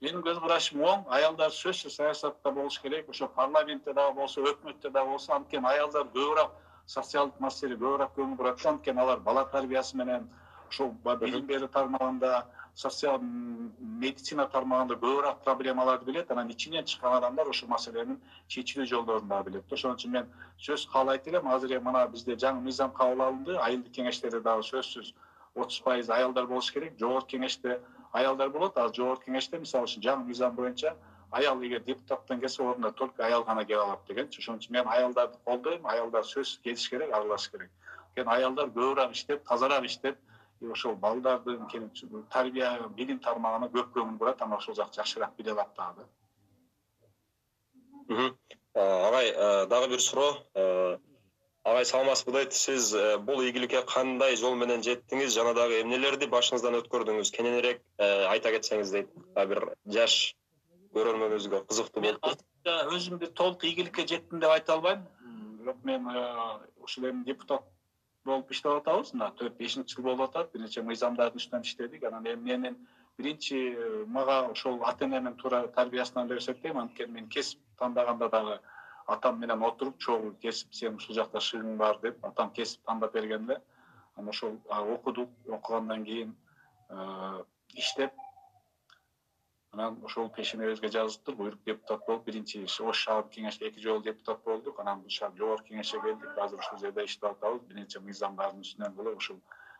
Менин көз карашым оң. Аялдар сөзсүз саясатта болуш керек. Ошо парламентте дагы болсо, өкмөттө дагы болсо, анткени аялдар көбүрөөк социалдык маселеге көбүрөөк көңүл бурат, анткени алар бала тарбиясы менен ошол билим берүү тармагында, социал медицина тармагында көбүрөөк проблемаларды билет. Анан ичинен чыккан адамдар ошол маселенин чечилүү жолдорун да билет. Ошон үчүн мен сөз каалайт элем. Азыр мына бизде жаңы мыйзам кабыл алынды. Айылдык кеңештерде дагы сөзсүз 30% аялдар болуш керек. Жогорку кеңеште аялдар болот. Ал жогорку кеңеште мисалы үчүн жаңы мыйзам боюнча аял эгер депутаттан келсе ордуна только аял гана келе алат дегенчи. Ошон үчүн мен аялдарды колдойм. Аялдар сөзсүз келиш керек, аралаш керек. Анткени аялдар көбүрөөк иштеп, тазараак иштеп, ошол балдардын тарбия, билим тармагына көп көңүл бурат, анан ошол жак жакшыраак биле алат дагы. Агай, дагы бир суроо. Агай, саламатсызбы дейт. Сиз бул ийгиликке кандай жол менен жеттиңиз жана дагы эмнелерди башыңыздан өткөрдүңүз? Кененирээк айта кетсеңиз дейт. Бир жаш көрөрмөнүбүзгө кызыктуу болуп. Өзүм бир толук ийгиликке жеттим деп айта албайм. Бирок мен ушул эми депутат болуп иштеп атабыз. Мына 4-5 жыл болуп атат. Бир нече мыйзамдардын үстүнөн иштедик. Анан эми менин биринчи мага ошол ата-энемин туура тарбиясынан деп эсептейм. Анткени мен кесип тандаганда дагы атам менен отуруп, чогуу кесип, сен ушул жакта шыгың бар деп, атам кесип тандап бергенде, анан ошол окудук, окугандан кийин иштеп, анан ошол пешенебизге жазылып, буйрук депутат болуп, биринчи Ош шаардык кеңеште 2 жолу депутат болдук. Анан бул жогорку кеңешке келдик. Азыр ушул жерде иштеп атабыз. Бир нече мыйзамдардын үстүнөн кылып, ушул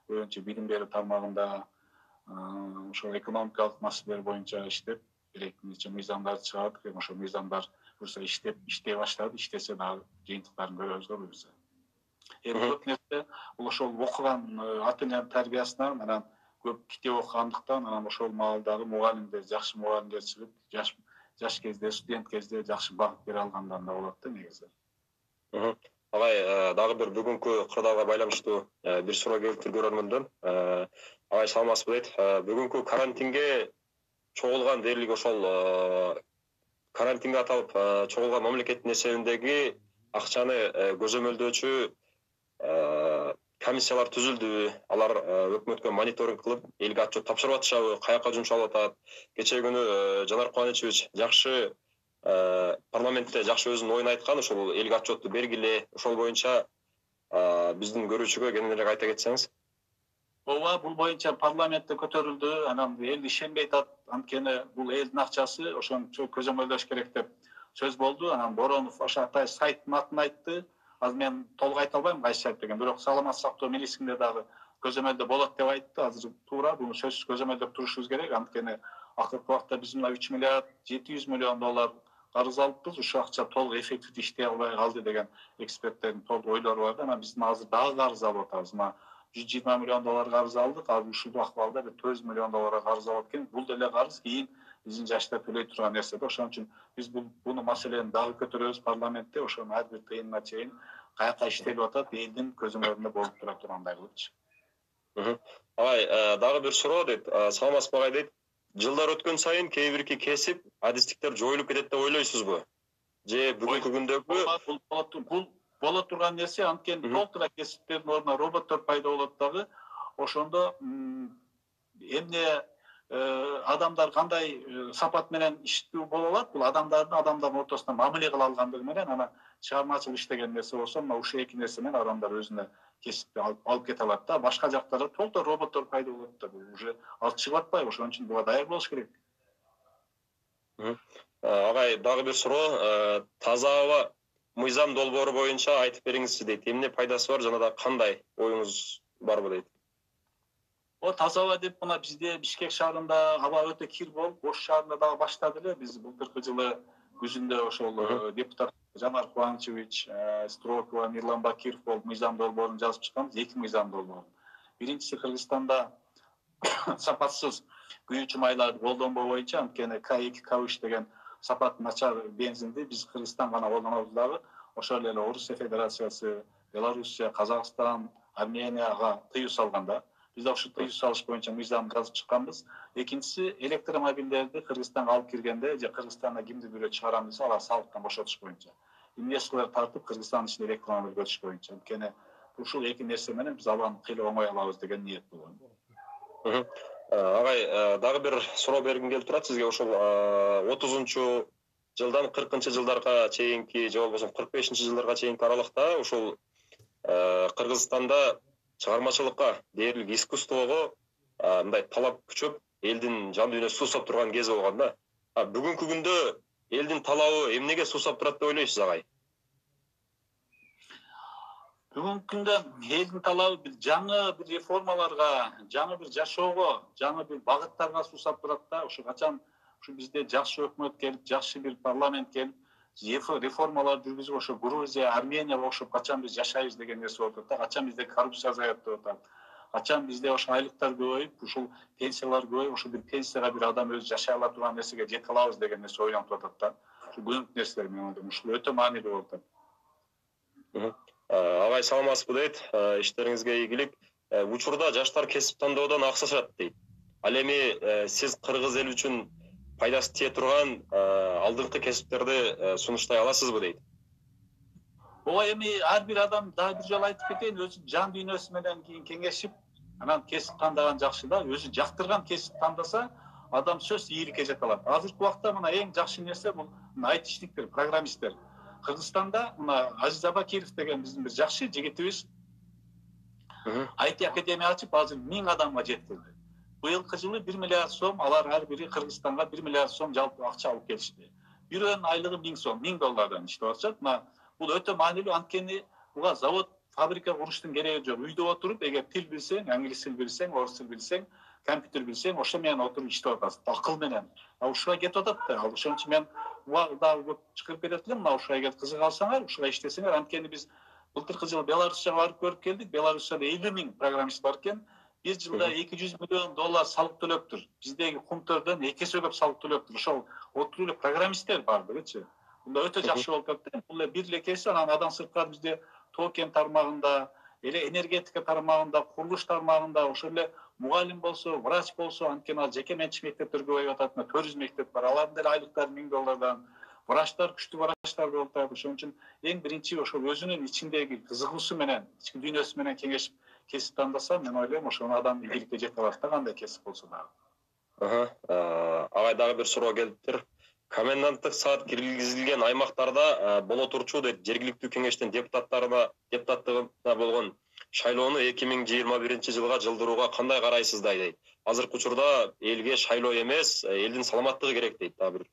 көбүнчө билим берүү тармагында, ошол экономикалык маселелер боюнча иштеп, бир нече мыйзамдарды чыгардык. Ошол мыйзамдар буюрса иштей баштады. Иштесе дагы жыйынтыктарын көрөбүз го буюрса. Көп нерсе ошол окуган ата эненин тарбиясынан анан көп китеп окугандыктан анан ошол маалдагы мугалимдер жакшы мугалимдер чыгып жаш кезде студент кезде жакшы багыт бере алгандан да болот да негизи. Агай, дагы бир бүгүнкү кырдаалга байланыштуу бир суроо келиптир көрөрмөндөн. Агай саламатсызбы дейт. Бүгүнкү карантинге чогулган дээрлик ошол карантинге аталып чогулган мамлекеттин эсебиндеги акчаны көзөмөлдөөчү комиссиялар түзүлдү. Алар өкмөткө мониторинг кылып, элге отчет тапшырып атышабы, каяка жумшалып атат. Кечээ күнү Жанар Кубанычевич жакшы парламентте жакшы өзүнүн оюн айткан, ошол элге отчетту бергиле, ошол боюнча биздин көрүүчүгө кененирээк айта кетсеңиз. Ооба, бул боюнча парламентте көтөрүлдү. Анан эл ишенбей атат. Анткени бул элдин акчасы, ошону көзөмөлдөш керек деп сөз болду. Анан Боронов ошо сайттын атын айтты. Азыр мен толук айта албайм кайсы сайт деген, бирок саламаттык сактоо министрлигинде дагы көзөмөлдө болот деп айтты. Азыр туура буну сөзсүз көзөмөлдөп турушубуз керек. Анткени акыркы убакта биз мына 3 миллиард 700 миллион доллар карыз алыппыз. Ушул акча толук эффективдүү иштей албай калды деген эксперттердин толук ойлору бар да. Анан биз азыр дагы карыз алып атабыз. 120 миллион доллар карыз алдык. Азыр ушул акыбалда 400 миллион долларга карыз алып экен. Бул деле карыз кийин биздин жаштар төлөй турган нерсе да. Ошон үчүн биз буну маселени дагы көтөрөбүз парламентте. Ошонун ар бир тыйынына чейин каяка иштелип атат, элдин көзөмөлүндө болуп тура тургандай кылыпчы. Агай, дагы бир суроо дейт. Саламатсызбы агай дейт. Жылдар өткөн сайын кээ бирки кесип, адистиктер жоюлуп кетет деп ойлойсузбу? Же бүгүнкү күндөгү бул боло турган нерсе, анткени толтура кесиптердин ордуна роботтор пайда болот дагы. Ошондо эмне адамдар кандай сапат менен иштүү боло алат, бул адамдардын ортосунда мамиле кыла алгандыгы менен анан чыгармачылык иштеген нерсе болсо, мына ушул эки нерсе менен адамдар өзүнө кесипти алып кете алат да. Башка жактарда толтура роботтор пайда болот да. Бул уже алып чыгып атпайбы? Ошон үчүн буга даяр болуш керек. Агай, дагы бир суроо. Таза аба мыйзам долбоору боюнча айтып бериңизчи дейт. Эмне пайдасы бар жана да кандай оюңуз барбы дейт. Таза аба деп мына бизде Бишкек шаарында аба өтө кир болуп, Ош шаарында дагы баштады эле. Биз былтыркы жылы күзүндө ошол депутат Жанар Кубанычевич, Строкова, Мирлан Бакиров болуп мыйзам долбоорун жазып чыкканбыз, 2 мыйзам долбоорун. Биринчиси Кыргызстанда сапатсыз күйүүчү майларды колдонбоо боюнча, анткени К2, К3 деген сапаты начар бензинди биз Кыргызстан гана колдонобуз дагы. Ошол эле Орусия Федерациясы, Белоруссия, Казакстан, Арменияга тыюу салганда, биз да ушул тыюу салыш боюнча мыйзам жазып чыкканбыз. Экинчиси электромобилдерди Кыргызстанга алып киргенде же Кыргызстанда кимди бирөө чыгарам десе, алар салыктан бошотуш боюнча. Инвесторлор тартып Кыргызстандын ичинде электромобиль өтүш боюнча. Анткени ушул эки нерсе менен биз абаны кыйла оңой алабыз деген ниет болгон. Агай, дагы бир суроо бергим келип турат сизге. Ошол 30-жылдан 40-жылдарга чейинки же болбосо 45-жылдарга чейинки аралыкта ошол Кыргызстанда чыгармачылыкка, дээрлик искусствого мындай талап күчөп, элдин жан дүйнөсү суусап турган кез болгон да. Бүгүнкү күндө элдин талабы эмнеге суусап турат деп ойлойсуз агай? Бүгүнкү күндө элдин талабы жаңы бир реформаларга, жаңы бир жашоого, жаңы бир багыттарга суусап турат да. Ошо качан бизде жакшы өкмөт келип, жакшы бир парламент келип, реформалар жүргүзүп, ошо Грузия, Арменияга окшоп качан биз жашайбыз деген нерсе болуп атат да. Качан бизде коррупция азаят деп атат. Качан бизде ошо айлыктар көбөйүп, ушул пенсиялар көбөйүп, ошо бир пенсияга бир адам өзү жашай ала турган нерсеге жете алабыз деген нерсе ойлонуп атат да. Ушул бүгүнкү нерселер менен ойлойм. Ушул өтө маанилүү болуп атат. Агай, саламатсызбы дейт. Иштериңизге ийгилик. Учурда жаштар кесип тандоодон аксашат дейт. Ал эми сиз кыргыз эли үчүн пайдасы тие турган алдыңкы кесиптерди сунуштай аласызбы дейт. Ооба, эми ар бир адам дагы бир жолу айтып кетейин, өзү жан дүйнөсү менен кийин кеңешип, анан кесип тандаган жакшы да. Өзү жактырган кесип тандаса, адам сөзсүз ийгиликке жете алат. Азыркы убакта мына эң жакшы нерсе бул айтишниктер, программисттер. Кыргызстанда мына Азиз Абакиров деген биздин бир жакшы жигитибиз IT академия ачып, азыр 1000 адамга жеткирди. Быйылкы жылы 1 миллиард сом, алар ар бири Кыргызстанга 1 миллиард сом жалпы акча алып келишти. Бирөөнүн айлыгы 1000 сом, 1000 доллардан иштеп атышат. Бул өтө маанилүү, анткени буга завод, фабрика куруштун кереги жок. Үйдө отуруп, эгер тил билсең, англис тил билсең, орус тил билсең, компьютер билсең, ошо менен отуруп иштеп атасың, акыл менен. Ушуга кетип атат да. Ошон үчүн мен дагы көп чыгарып берет элем. Ушуга эгер кызыга алсаңар, ушуга иштесеңер, анткени биз былтыркы жылы Беларусьга барып көрүп келдик. Беларусьта 50 000 программист бар экен. Bir жылда 200 milyon dolar салык төлөптүр. Биздеги кумтөрдөн 2 эсе көп салык төлөптүр. Ошол отур эле программисттер бардыгычы. Бунда өтө жакшы болуп кетти. Бул эле бир лекеси анан андан сырткары бизде токен тармагында, эле энергетика тармагында, курулуш тармагында, ошол эле мугалим болсо, врач болсо, анткени ал жеке менчик мектептер көбөйүп атат. 400 мектеп бар. Алардын деле айлыктары $1000. Врачтар күчтүү врачтар болуп атат. Ошон үчүн эң биринчи ошол өзүнүн ичиндеги кызыгуусу менен, ички дүйнөсү менен кеңешип кесип тандаса, мен ойлойм ошол адам ийгиликке жете алат да, кандай кесип болсо дагы. Агай дагы бир суроо келиптир. Коменданттык саат киргизилген аймактарда боло турчу дейт жергиликтүү кеңештин депутаттыгына болгон шайлоону 2021 жылга жылдырууга кандай карайсыздар дейт. Азыркы учурда элге шайлоо эмес, элдин саламаттыгы керек дейт дагы бир.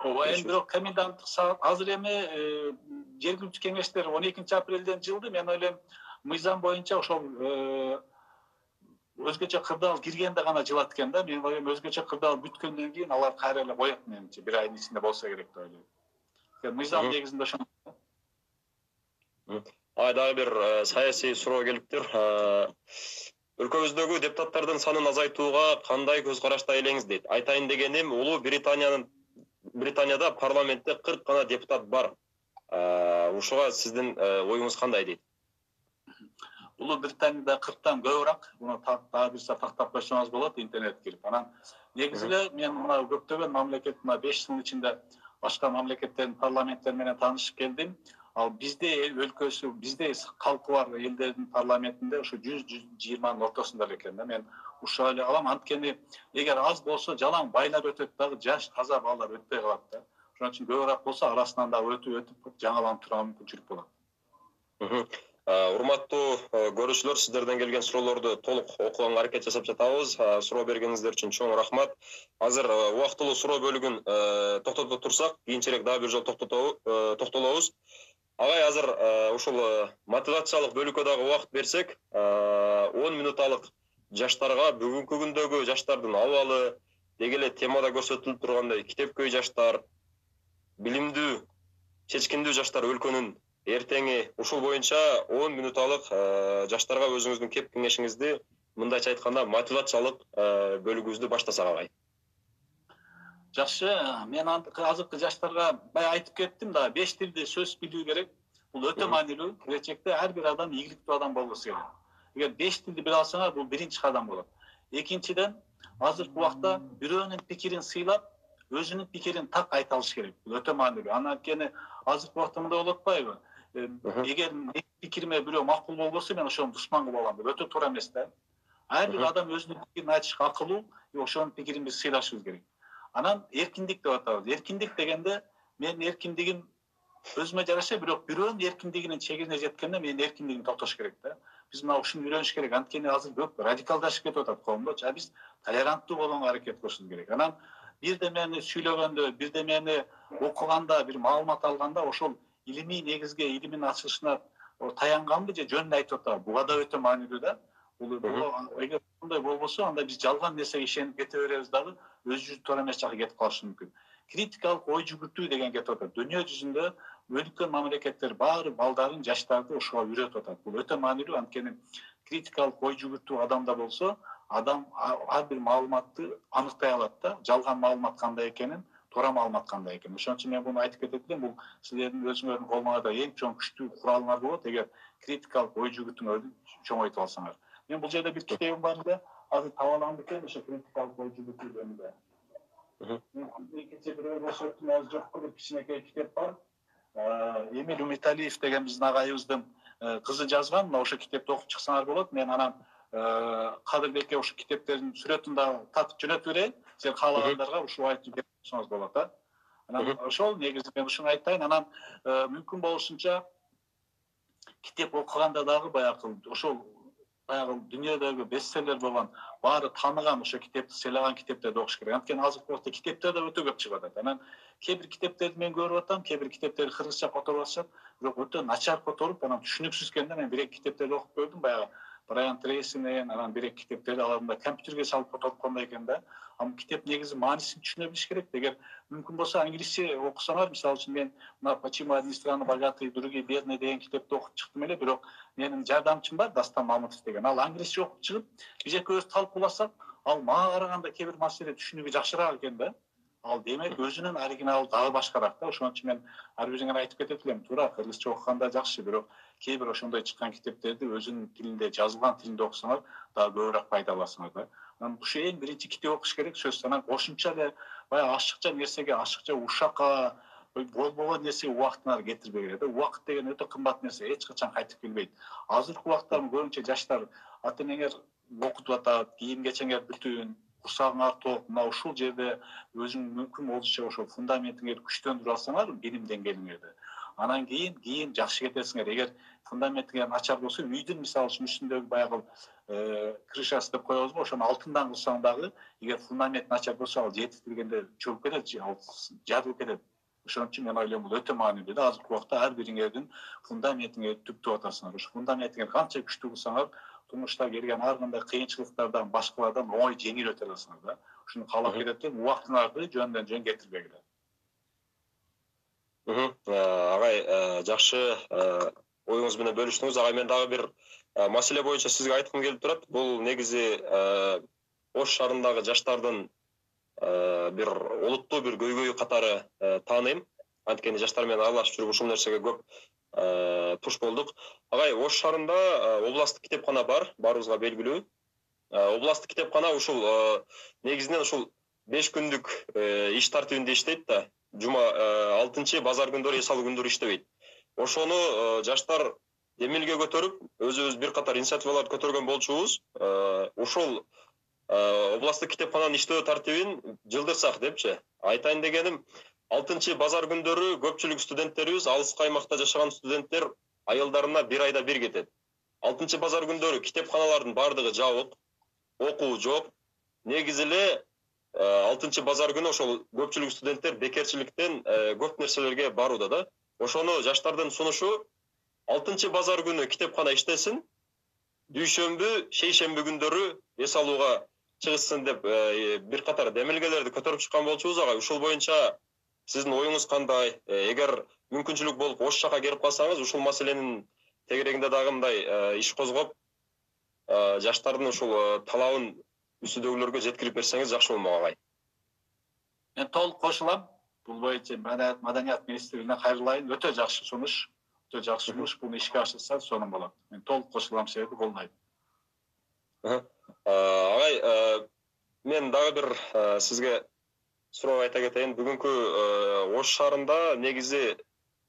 Ооба, эми бирок коменданттык саат азыр эми жергиликтүү кеңештер 12 апрелден жылды. Мен ойлойм мыйзам боюнча ошол өзгөчө кырдаал киргенде гана жылат экен да. Мен ойлойм өзгөчө кырдаал бүткөндөн кийин алар кайра эле коет менимче. Bir айдын ичинде болсо керек деп ойлойм. Мыйзам негизинде ошондой. Дагы бир саясий суроо келиптир. Өлкөбүздөгү депутаттардын санын азайтууга кандай көз карашта элеңиз дейт. Айтайын дегеним, Улуу Британияда парламентте 40 гана депутат бар. Ушуга сиздин оюңуз кандай дейт? Улуу Британияда 40тан көбүрөөк. Муну дагы бир тактап койсоңуз болот, интернетке кирип. Анан негизи эле мен мына көптөгөн мамлекет, мына 5 жылдын ичинде башка мамлекеттердин парламенттери менен таанышып келдим. Ал бизде өлкөсү, бизде калкы бар элдердин парламентинде ошо 100-120нын ортосунда экен да. Мен ушул эле алам, анткени эгер аз болсо жалаң байлар өтөт дагы, жаш таза балдар өтпөй калат да. Ошон үчүн көбүрөөк болсо арасынан дагы өтүп жаңаланып турган мүмкүнчүлүк болот. Урматтуу көрүүчүлөр, сиздерден келген суроолорду толук окуганга аракет жасап жатабыз. Суроо бергениңиздер үчүн чоң рахмат. Азыр убактылуу суроо бөлүгүн токтото турсак, кийинчерээк дагы бир жолу токтолобуз. Агай, азыр ушул мотивациялык бөлүккө дагы убакыт берсек, 10 мүнөт алык жаштарга бүгүнкү күндөгү жаштардын абалы, деги эле темада көрсөтүлүп тургандай китепкөй жаштар, билимдүү, чечкиндүү жаштар өлкөнүн эртеңи, ушул боюнча 10 мүнөт алык жаштарга өзүңүздүн кеп кеңешиңизди, мындайча айтканда, мотивациялык бөлүгүбүздү баштасак агай. Жакшы, мен азыркы жаштарга бая айтып кеттим да, 5 тилди сөз билүү керек. Бул өтө маанилүү. Келечекте ар бир адам ийгиликтүү адам болбосу керек. Эгер 5 тилди биле алсаңар, бул биринчи кадам болот. Экинчиден, азыркы убакта бирөөнүн пикирин сыйлап, өзүнүн пикирин так айта алыш керек. Бул өтө маанилүү. Анткени азыркы убакта мындай болуп атпайбы? Эгер пикириме бирөө макул болбосо, мен ошону душман кылып алам деп өтө туура эмес да. Ар бир адам өзүнүн пикирин айтышка акылуу, ошонун пикирин биз сыйлашыбыз керек. Анан эркиндик деп атабыз. Эркиндик дегенде мен эркиндигим өзүмө жараша, бирок бирөөнүн эркиндигинин чегине жеткенде мен эркиндигим токтош керек да. Биз мына ушуну үйрөнүш керек. Анткени азыр көп радикалдашып кетип атат коомдочу. Биз толеранттуу болгонго аракет кылышыбыз керек. Анан бирдемени сүйлөгөндө, бирдемени окуганда, бир маалымат алганда ошол илимий негизге, илимин ачылышына таянганбы же жөнүн айтып атабы? Буга да өтө маанилүү да. Эгер мындай болбосо, анда биз жалган нерсеге ишенип кете беребиз дагы, өзүбүз туура эмес жакка кетип калышы мүмкүн. Критикалык ой жүгүртүү деген кетип атат. Дүйнө жүзүндө өлкө мамлекеттер баары балдарын, жаштарды ошого үйрөтүп атат. Бул өтө маанилүү, анткени критикалык ой жүгүртүү адамда болсо, адам ар бир маалыматты аныктай алат да, жалган маалымат кандай экенин, туура маалымат кандай экенин. Ошон үчүн мен буну айтып кетет элем, бул силердин өзүңөрдүн колуңарда эң чоң күчтүү куралыңар болот, эгер критикалык ой жүгүртүүңөрдү чоңойтуп алсаңар. Мен бул жерде бир китебим бар эле, азыр таба аламын экен, ошо критикалык ой жүгүртүү жөнүндө. Экинчи бир болсоктун азыр жокко бир кичинекей китеп бар. Эмил Умиталиев деген биздин агайыбыздын кызы жазган, мына ошо китепти окуп чыксаңар болот. Мен анан Кадырбекке ошо китептердин сүрөтүн да татып жөнөтүп берейин. Силер каалагандарга ушул айтып берсеңиз болот да. Анан ошол негизи мен ушуну айтайын. Анан мүмкүн болушунча китеп окуганда дагы баягы ошол дүйнөдөгү бестселлер болгон, баары тааныган ошо китепти сыйлаган китептерди окуш керек. Анткени азыркы убакта китептер да өтө көп чыгып атат. Анан кээ бир китептерди мен көрүп атам, кээ бир китептерди кыргызча которуп атышат, бирок өтө начар которуп, анан түшүнүксүз экенде мен бир-эки китептерди окуп көрдүм, баягы Брайан Трейси менен анан бир эки китептерди аларында компьютерге салып которгондой экен да. Ам китеп негизи маанисин түшүнө билиш керек. Эгер мүмкүн болсо англисче окусаңар, мисалы үчүн мен мына «Почему одни страны богатые, другие бедные» деген китепти окуп чыктым эле, бирок менин жардамчым бар, Дастан Мамытов деген. Ал англисче окуп чыгып, биз экөөбүз талкууласак, ал мага караганда кээ бир маселе түшүнүгү жакшыраак экен да. Ал демек өзүнүн оригиналы дагы башкараак да. Ошон үчүн мен ар бириңе айтып кетет элем, туура, кыргызча окуганда жакшы, бирок кээ бир ошондой чыккан китептерди өзүнүн тилинде, жазылган тилинде окусаңар дагы көбүрөөк пайда аласыңар да. Анан ушу эң биринчи китеп окуш керек, сөзсүз. Анан кошумча эле баягы ашыкча нерсеге, ашыкча ушакка, болбогон нерсеге убактын кетирбей керек да. Убакыт деген өтө кымбат нерсе, эч качан кайтып келбейт. Азыркы убакта көбүнчө жаштар ата энеңер окутуп атат, кийим кечеңер бүтүн, курсагыңар ток, мына ушул жерде өзүң мүмкүн болушунча ошо фундаментиңерди күчтөндүрүп алсаңар, билим деңгээлиңерди. Анан кийин жакшы кетесиңер. Эгер фундаментиңер начар болсо, үйдүн мисалы үчүн үстүндөгү баягы крышасы деп коебузбу, ошону алтындан кылсаң дагы, эгер фундамент начар болсо, ал жетип келгенде чөгүп кетет, ал жарылып кетет. Ошон үчүн мен ойлойм, бул өтө маанилүү да. Азыркы убакта ар бириңердин фундаментиңерди түптөп атасыңар. Ошо фундаментиңерди канча күчтүү кылсаңар, турмушта келген ар кандай кыйынчылыктардан, башкалардан оңой жеңил өтө аласыңар да. Ушуну каалап кетет элем, убактыңарды жөндөн жөн кетирбегиле. Агай, жакшы оюңуз менен бөлүштүңүз. Агай, мен дагы бир маселе боюнча сизге айткым келип турат. Бул негизи Ош шаарындагы жаштардын бир олуттуу бир көйгөйү катары тааныйм. Анткени жаштар менен аралашып жүрүп ушул нерсеге көп туш болдук. Агай, Ош шаарында областтык китепкана бар, баарыбызга белгилүү. Областтык китепкана ушул негизинен ушул 5 күндүк иш тартибинде иштейт да. Жума 6-чы базар күндөрү, эсалуу күндөрү иштебейт. Ошону жаштар демилге көтөрүп, өзүбүз бир катар инициативаларды көтөргөн болчубуз. Ушул областтык китепкананын иштөө тартибин жылдырсак депчи. Айтайын дегеним, 6-чы базар күндөрү көпчүлүк студенттерибиз, алыскы аймакта жашаган студенттер айылдарына бир айда бир кетет. 6-чы базар күндөрү китепканалардын бардыгы жабык, окуу жок. Негизи эле 6-чы базар күнү ошол көпчүлүк студенттер бекерчиликтен көп нерселерге барууда да. Ошону жаштардын сунушу 6-чы базар күнү китепкана иштесин, дүйшөмбү, шейшемби күндөрү эс алууга чыгышсын деп бир катар демилгелерди көтөрүп чыккан болчубуз. Агай, ушул боюнча сиздин оюңуз кандай? Эгер мүмкүнчүлүк болуп Ош жака келип калсаңыз, ушул маселенин тегерегинде дагы мындай иш козгоп, жаштардын ушул талабын үстүдөгүлөргө жеткирип берсеңиз жакшы болмок, агай. Мен толук кошулам. Бул боюнча Маданият министрлигине кайрылайын. Өтө жакшы сунуш. Өтө жакшы сунуш. Буну ишке ашырса сонун болот. Мен толук кошулам, себеби колдойм. Агай, мен дагы бир сизге суроо айта кетейин. Бүгүнкү Ош шаарында негизи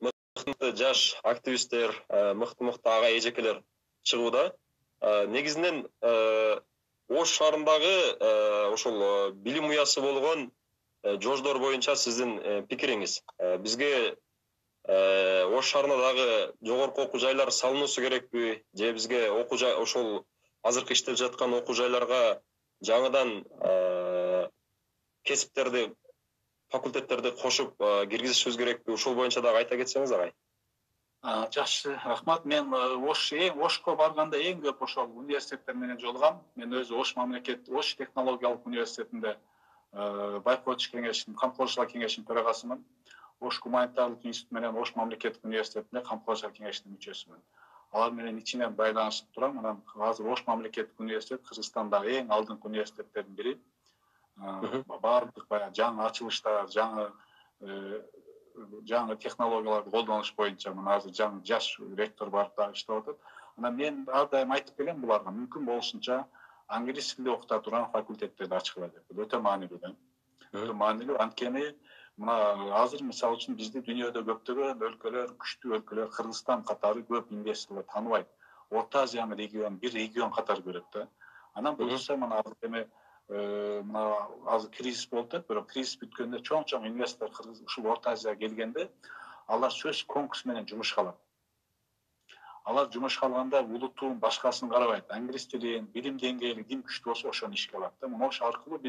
мыкты жаш активисттер, мыкты агай эжекелер чыгууда. Негизинен Ош шаарындагы ошол билим уясы болгон жождор боюнча сиздин пикириңиз. Бизге Ош шаарына дагы жогорку окуу жайлар салынуусу керекпи? Же бизге окуу жай ошол азыркы иштеп жаткан окуу жайларга жаңыдан кесиптерди, факультеттерди кошуп киргизишибиз керекпи? Ушул боюнча дагы айта кетсеңиз, агай. Жакшы, рахмат. Мен Ошко барганда эң көп ошол университеттер менен жолугам. Мен өзү Ош технологиялык университетинде байкоочу кеңешинин, камкорчулар кеңешинин төрагасымын. Ош гуманитарлык институт менен Ош мамлекеттик университетинде камкорчулар кеңешинин мүчөсүмүн. Алар менен ичинен байланышып турам. Анан азыр Ош мамлекеттик университет Кыргызстандагы эң алдыңкы университеттердин бири. Баардык баягы жаңы ачылыштар, жаңы технологияларды колдонуш боюнча мына азыр жаңы жаш ректор барып дагы иштеп атат. Анан мен ар дайым айтып келем буларга, мүмкүн болушунча англис тилде окута турган факультеттерди ачкыла деп. Бул өтө маанилүү да. Өтө маанилүү, анткени мына азыр мисалы үчүн бизди дүйнөдө көптөгөн өлкөлөр, күчтүү өлкөлөр, Кыргызстан катары көп инвесторлор тааныбайт. Орто Азиянын регион, бир регион катары көрөт да. Анан буюрса мына азыр эме мына азыр кризис болуп атат, бирок кризис бүткөндө чоң инвестор ушул Орто Азияга келгенде алар сөзсүз конкурс менен жумушка алат. Алар жумушка алганда улутун башкасын карабайт. Англис тилин, билим деңгээли ким күчтүү болсо ошону ишке алат да. Мына ошол аркылуу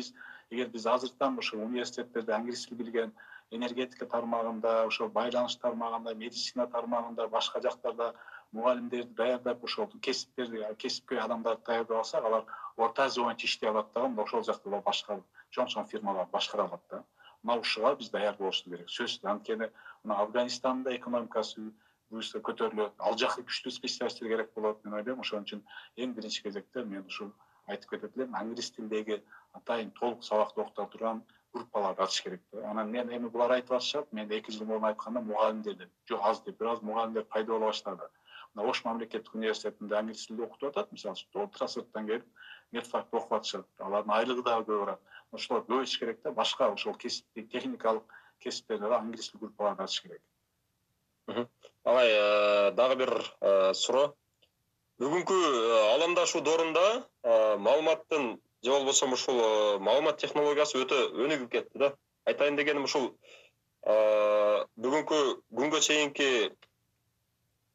эгер биз азыртан ошол университеттерде англис тил билген, энергетика тармагында, ошол байланыш тармагында, медицина тармагында, башка жактарда мугалимдерди даярдап ошол кесипкөй адамдарды даярдап алсак, алар орта азия боюнча иштей алат дагы, ошол жакта башка чоң фирмалар башкара алат да. Мына ушуга биз даяр болушубуз керек. Сөзсүз, анткени мына Афганистандын экономикасы көтөрүлөт, ал жакка күчтүү специалисттер керек болот. Мен ойлойм, ошон үчүн эң биринчи кезекте мен ушул айтып кетет элем, англис тилиндеги атайын толук сабакты окута турган группаларды ачыш керек да. Анан мен эми булар айтып атышат, мен 2 жыл мурун айтканда мугалимдер деп, жок аз деп, бир аз мугалимдер пайда боло баштады. Мына Ош мамлекеттик университетинде англис тилинде окутуп атат, мисалы үчүн, толтура сырттан келип медфакты окуп атышат. Алардын айлыгы дагы көбүрөөк. Ошолор көбөйүш керек да, башка ошол кесиптик, техникалык кесиптерде да англис тил группаларды ачыш керек. Агай, дагы бир суроо. Бүгүнкү аламдаштуу доорунда маалыматтын же болбосо ушул маалымат технологиясы өтө өнүгүп кетти да. Айтайын дегеним ушул бүгүнкү күнгө чейинки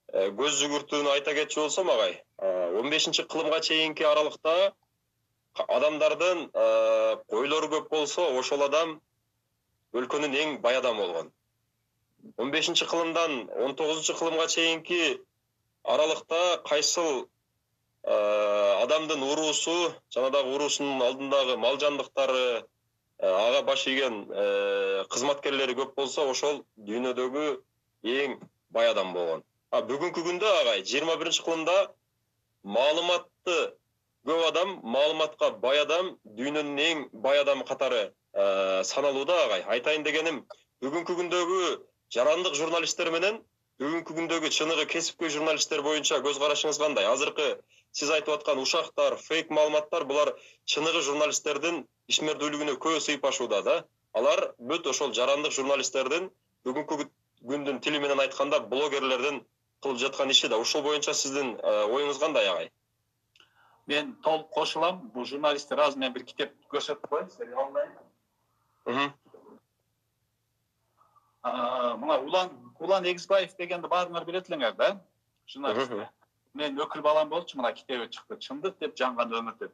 көз жүгүртүүнү айта кетчү болсом, агай, 15-кылымга чейинки аралыкта адамдардын койлору көп болсо, ошол адам өлкөнүн эң бай адамы болгон. 15-кылымдан 19-кылымга чейинки аралыкта кайсыл адамдын уруусу, жана дагы уруусунун алдындагы мал жандыктары, ага баш ийген кызматкерлери көп болсо, ошол дүйнөдөгү эң бай адам болгон. Бүгүнкү күндө, агай, 21-кылымда маалыматты көп адам, маалыматка бай адам дүйнөнүн эң бай адамы катары саналууда, агай. Айтайын дегеним, бүгүнкү күндөгү жарандык журналисттер менен бүгүнкү күндөгү чыныгы кесипкөй журналисттер боюнча көз карашыңыз кандай? Азыркы сиз айтып аткан ушактар, фейк маалыматтар, булар чыныгы журналисттердин ишмердүүлүгүнө көп сыйпашууда да. Алар бүт ошол жарандык журналисттердин бүгүнкү күндүн тили менен айтканда блогерлердин кылып жаткан иши да. Ушул боюнча сиздин оюңуз кандай, агай? Мен толук кошулам. Бул журналисттер азыр мен бир китеп көрсөтүп коеюн сизерге, алайын. Мына Улан Эгизбаев дегенди баарыңар билет элеңер да, журналист. Мен өкүл балам болчу, мына китеби чыкты. Чындык деп жанган өмүр деп.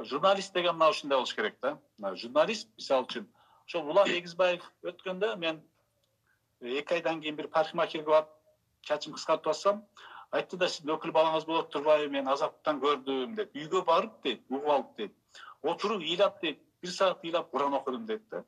Журналист деген мына ушундай болуш керек да. Журналист, мисалы үчүн, ошол Улан Эгизбаев өткөндө мен 2 айдан кийин бир парикмахерге барып чачымды кыскартып атсам, айтты да, сиздин өкүл балаңыз болот турбайбы, мен азаптан көрдүм деп. Үйгө барып дейт, угуп алып дейт. Отуруп ыйлап дейт, 1 саат ыйлап Куран окудум дейт да.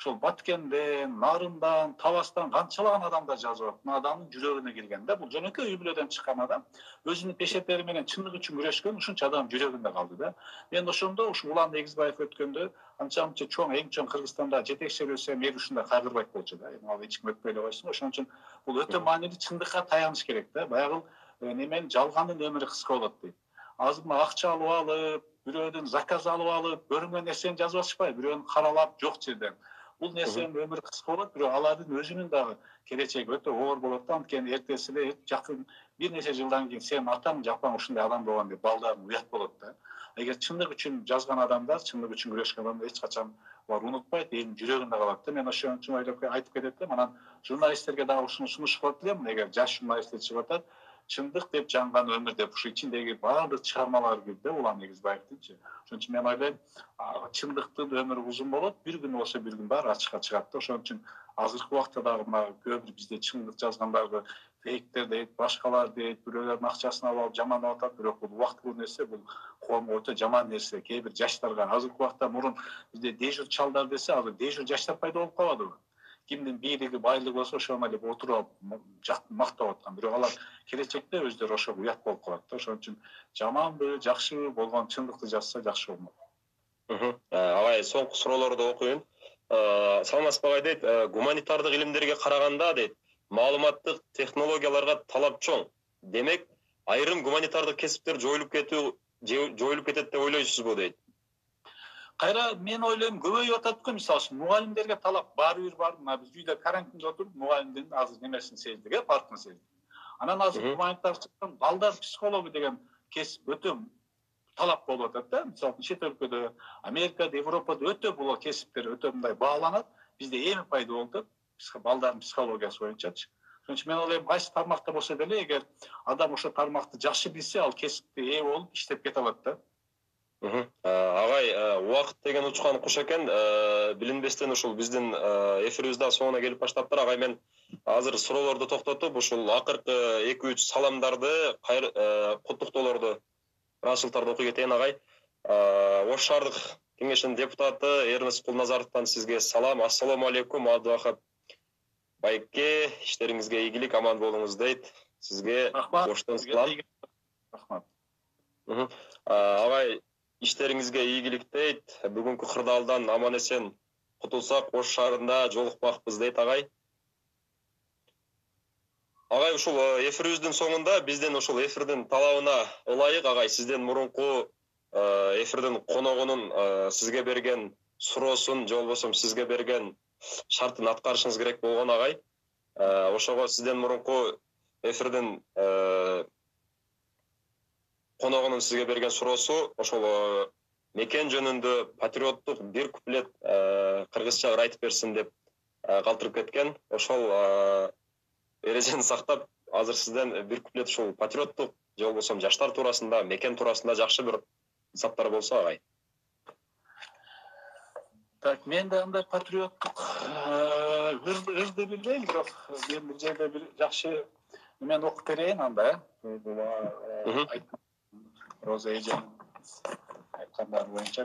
Ошол Баткенден, Нарындан, Табастан канчалаган адамдар жазып атат. Мына адамдын жүрөгүнө кирген да. Бул жөнөкөй үй бүлөдөн чыккан адам, өзүнүн пешеттери менен чындык үчүн күрөшкөн, ушунча адам жүрөгүндө калды да. Мен ошондо ушу Улан Эгизбаев өткөндө анча-мынча чоң, эң чоң Кыргызстанда жетекчилер өсө, мени ушундай кайгырбайт болчу да. Ал эч ким өтпөй эле койсун. Ошон үчүн бул өтө маанилүү, чындыкка таяныш керек да. Баягы немен жалгандын өмүрү кыска болот дейт. Азыр мына акча алып алып, бирөөдөн заказ алып алып, көрүнгөн нерсени жазып атышпайбы? Бирөөнү каралап жок жерден. Бул нерсенин өмүрү кыска болот, бирок алардын өзүнүн дагы келечеги өтө оор болот да. Анткени эртеси эле жакын бир нече жылдан кийин сенин атаң, жапаң ушундай адам болгон деп балдарың уят болот да. Эгер чындык үчүн жазган адамдар, чындык үчүн күрөшкөн адамдар эч качан булар унутпайт, элдин жүрөгүндө калат да. Мен ошон үчүн ойлоп айтып кетет элем. Анан журналисттерге дагы ушуну сунуш кылат элем. Эгер жаш журналисттер чыгып атат, чындык деп жанган өмүр деп ушу ичиндеги баардык чыгармалар кирди Улан Эгизбаевдинчи. Ошон үчүн мен ойлойм, чындыктын өмүрү узун болот, бир күн болсо бир күн баары ачыкка чыгат да. Ошон үчүн азыркы убакта дагы мына көп бизде чындык жазгандарды фейктер дейт, башкалар дейт, бирөөлөрдүн акчасын алып жамандап атат, бирок бул убактылуу нерсе, бул коомго өтө жаман нерсе. Кээ бир жаштарга азыркы убакта мурун бизде дежур чалдар десе, азыр дежур жаштар пайда болуп калбадыбы? Кимдин бийлиги, байлыгы болсо ошону эле отуруп мактап аткан. Бирок алар келечекте өздөрү ошого уят болуп калат да. Ошон үчүн жаманбы, жакшыбы болгон чындыкты жазса жакшы болмок. Агай, соңку суроолорду окуйун. Саламатсызбы агай дейт, гуманитардык илимдерге караганда дейт, маалыматтык технологияларга талап чоң. Демек, айрым гуманитардык кесиптер жоюлуп кетет деп ойлойсузбу дейт. Кайра мен ойлойм, көбөйүп атат го, мисалы үчүн мугалимдерге талап баары бир бар. Мына биз үйдө карантинде отуруп мугалимдин азыр немесин сездик, паркын сездик. Анан азыр гуманитар чыккан балдар психологу деген кесип өтө талап болуп атат да. Мисалы үчүн чет өлкөдө, Америкада, Европада өтө бул кесиптер өтө мындай бааланат. Бизде эми пайда болду, балдардын психологиясы боюнчачы. Ошон үчүн мен ойлойм, кайсы тармакта болсо деле, эгер адам ошо тармакты жакшы билсе, ал кесипте ээ болуп иштеп кете алат да. Агай, убакыт деген учкан куш экен, билинбестен ушул биздин эфирибиз да соңуна келип баштаптыр. Агай, мен азыр суроолорду токтотуп, ушул акыркы 2-3 саламдарды, куттуктоолорду расылтарды окуй кетейин агай. Ош шаардык кеңешинин депутаты Эрнест Кулназаровдон сизге салам. Ассаламу алейкум, Абдывахап байке, иштериңизге ийгилик, аман болуңуз дейт. Сизге Оштон салам. Рахмат. Агай, иштериңизге ийгилик дейт. Бүгүнкү кырдаалдан аман эсен кутулсак, Ош шаарында жолукпакпыз дейт агай. Агай, ушул эфирибиздин соңунда бизден ушул эфирдин талабына ылайык агай, сизден мурунку эфирдин коногунун сизге берген суроосун, же болбосо сизге берген шартын аткарышыңыз керек болгон агай. Ошого сизден мурунку эфирдин коногунун сизге берген суроосу ошол мекен жөнүндө патриоттук бир куплет кыргызча айтып берсин деп калтырып кеткен. Ошол эрежени сактап, азыр сизден бир куплет ушул патриоттук же болбосо жаштар туурасында, мекен туурасында жакшы бир саптар болсо агай. Так, мен да андай патриоттук ырды билбейм, бирок мен бир жерде бир жакшы мен окуп берейин анда. Роза эжем айткандары боюнча.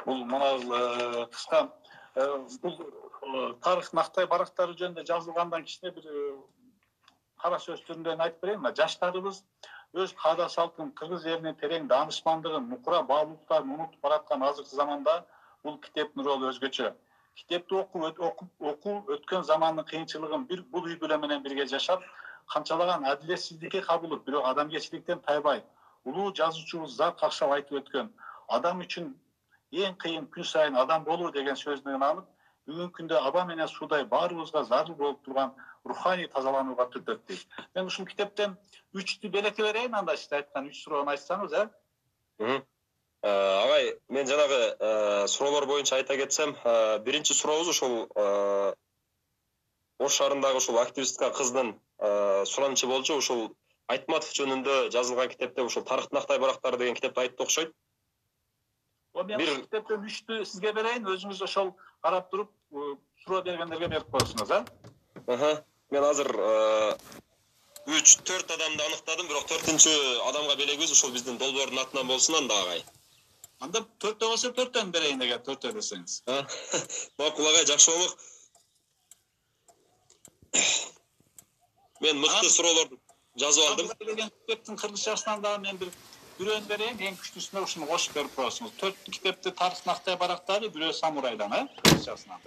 Бул мына кыска бул тарых нактай барактары жөнүндө жазылгандан кичине бир кара сөз түрүндө айтып берейин. Жаштарыбыз өз каада салтын, кыргыз элинин терең даанышмандыгын, мукура баалуулуктарын унутуп бараткан азыркы заманда бул китептин ролу өзгөчө. Китепти окуп өткөн замандын кыйынчылыгын бул үй бүлө менен бирге жашап, канчалаган адилетсиздикке кабылып, бирок адамгерчиликтен тайбай, улуу жазуучубуз зат какшап айтып өткөн адам үчүн эң кыйын күн сайын адам болуу деген сөзүнөн алып, бүгүнкү күндө аба менен суудай баарыбызга зарыл болуп турган руханий тазаланууга түртөт дейт. Мен ушул китептен 3 белекке берейин, анда сиз айткан 3 суроону айтсаңыз, Агай, мен жанагы суроолор боюнча айта кетсем, биринчи сурообуз ушул Ош шаарындагы ушул активистка кыздын суранычы болчу, ушул Айтматов жөнүндө жазылган китепте ушул Тарых нактай барактары деген китепти айтты окшойт. Мен китептен 3-тү сизге берейин, өзүңүз ошол карап туруп суроо бергендерге берип коесуңуз, Мен азыр 3-4 адамды аныктадым, бирок 4-тү адамга белегибиз ушул биздин долбоордун атынан болсун анда агай. Анда 4 болсо 4төн берейин эгер 4 десеңиз. Макул агай, жакшы болмок. Мен мыкты суроолорду жазып алдым. Китептин кыргызчасынан дагы мен бирөөнү берейин, эң күчтүүсүнө ушуну кошуп берип коесуңуз. 4 китепти Тарых нактай барактары, бирөө самурайдан, кыргызчасынан.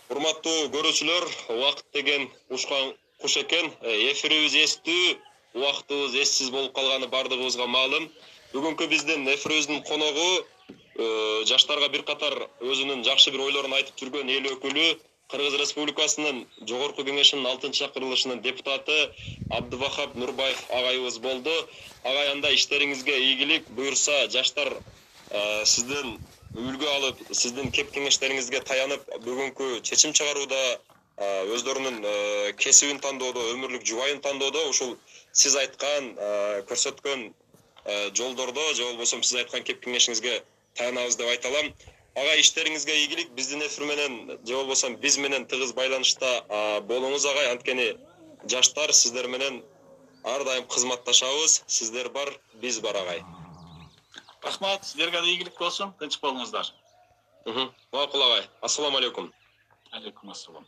Урматтуу көрүүчүлөр, убакыт деген учкан куш экен. Эфирибиз эстүү, убактыбыз эссиз болуп калганы бардыгыбызга маалым. Бүгүнкү биздин эфирибиздин коногу жаштарга бир катар өзүнүн жакшы бир ойлорун айтып жүргөн эл өкүлү, Кыргыз Республикасынын Жогорку кеңешинин 6-чакырылышынын депутаты Абдывахап Нурбаев агайыбыз болду. Агай, анда иштериңизге ийгилик, буюрса жаштар сизден үлгү алып, сиздин кеп кеңештериңизге таянып, бүгүнкү чечим чыгарууда өздөрүнүн кесибин тандоодо, өмүрлүк жубайын тандоодо ушул сиз айткан, көрсөткөн жолдордо, же болбосо сиз айткан кеп кеңешиңизге таянабыз деп айта алам. Агай, иштериңизге ийгилик, биздин эфир менен же болбосо биз менен тыгыз байланышта болуңуз агай. Анткени жаштар сиздер менен ар дайым кызматташабыз. Сиздер бар, биз бар агай. Рахмат, сиздерге да ийгилик болсун, тынч болуңуздар. Макул агай. Ассаламу алейкум. Алейкум ассалам.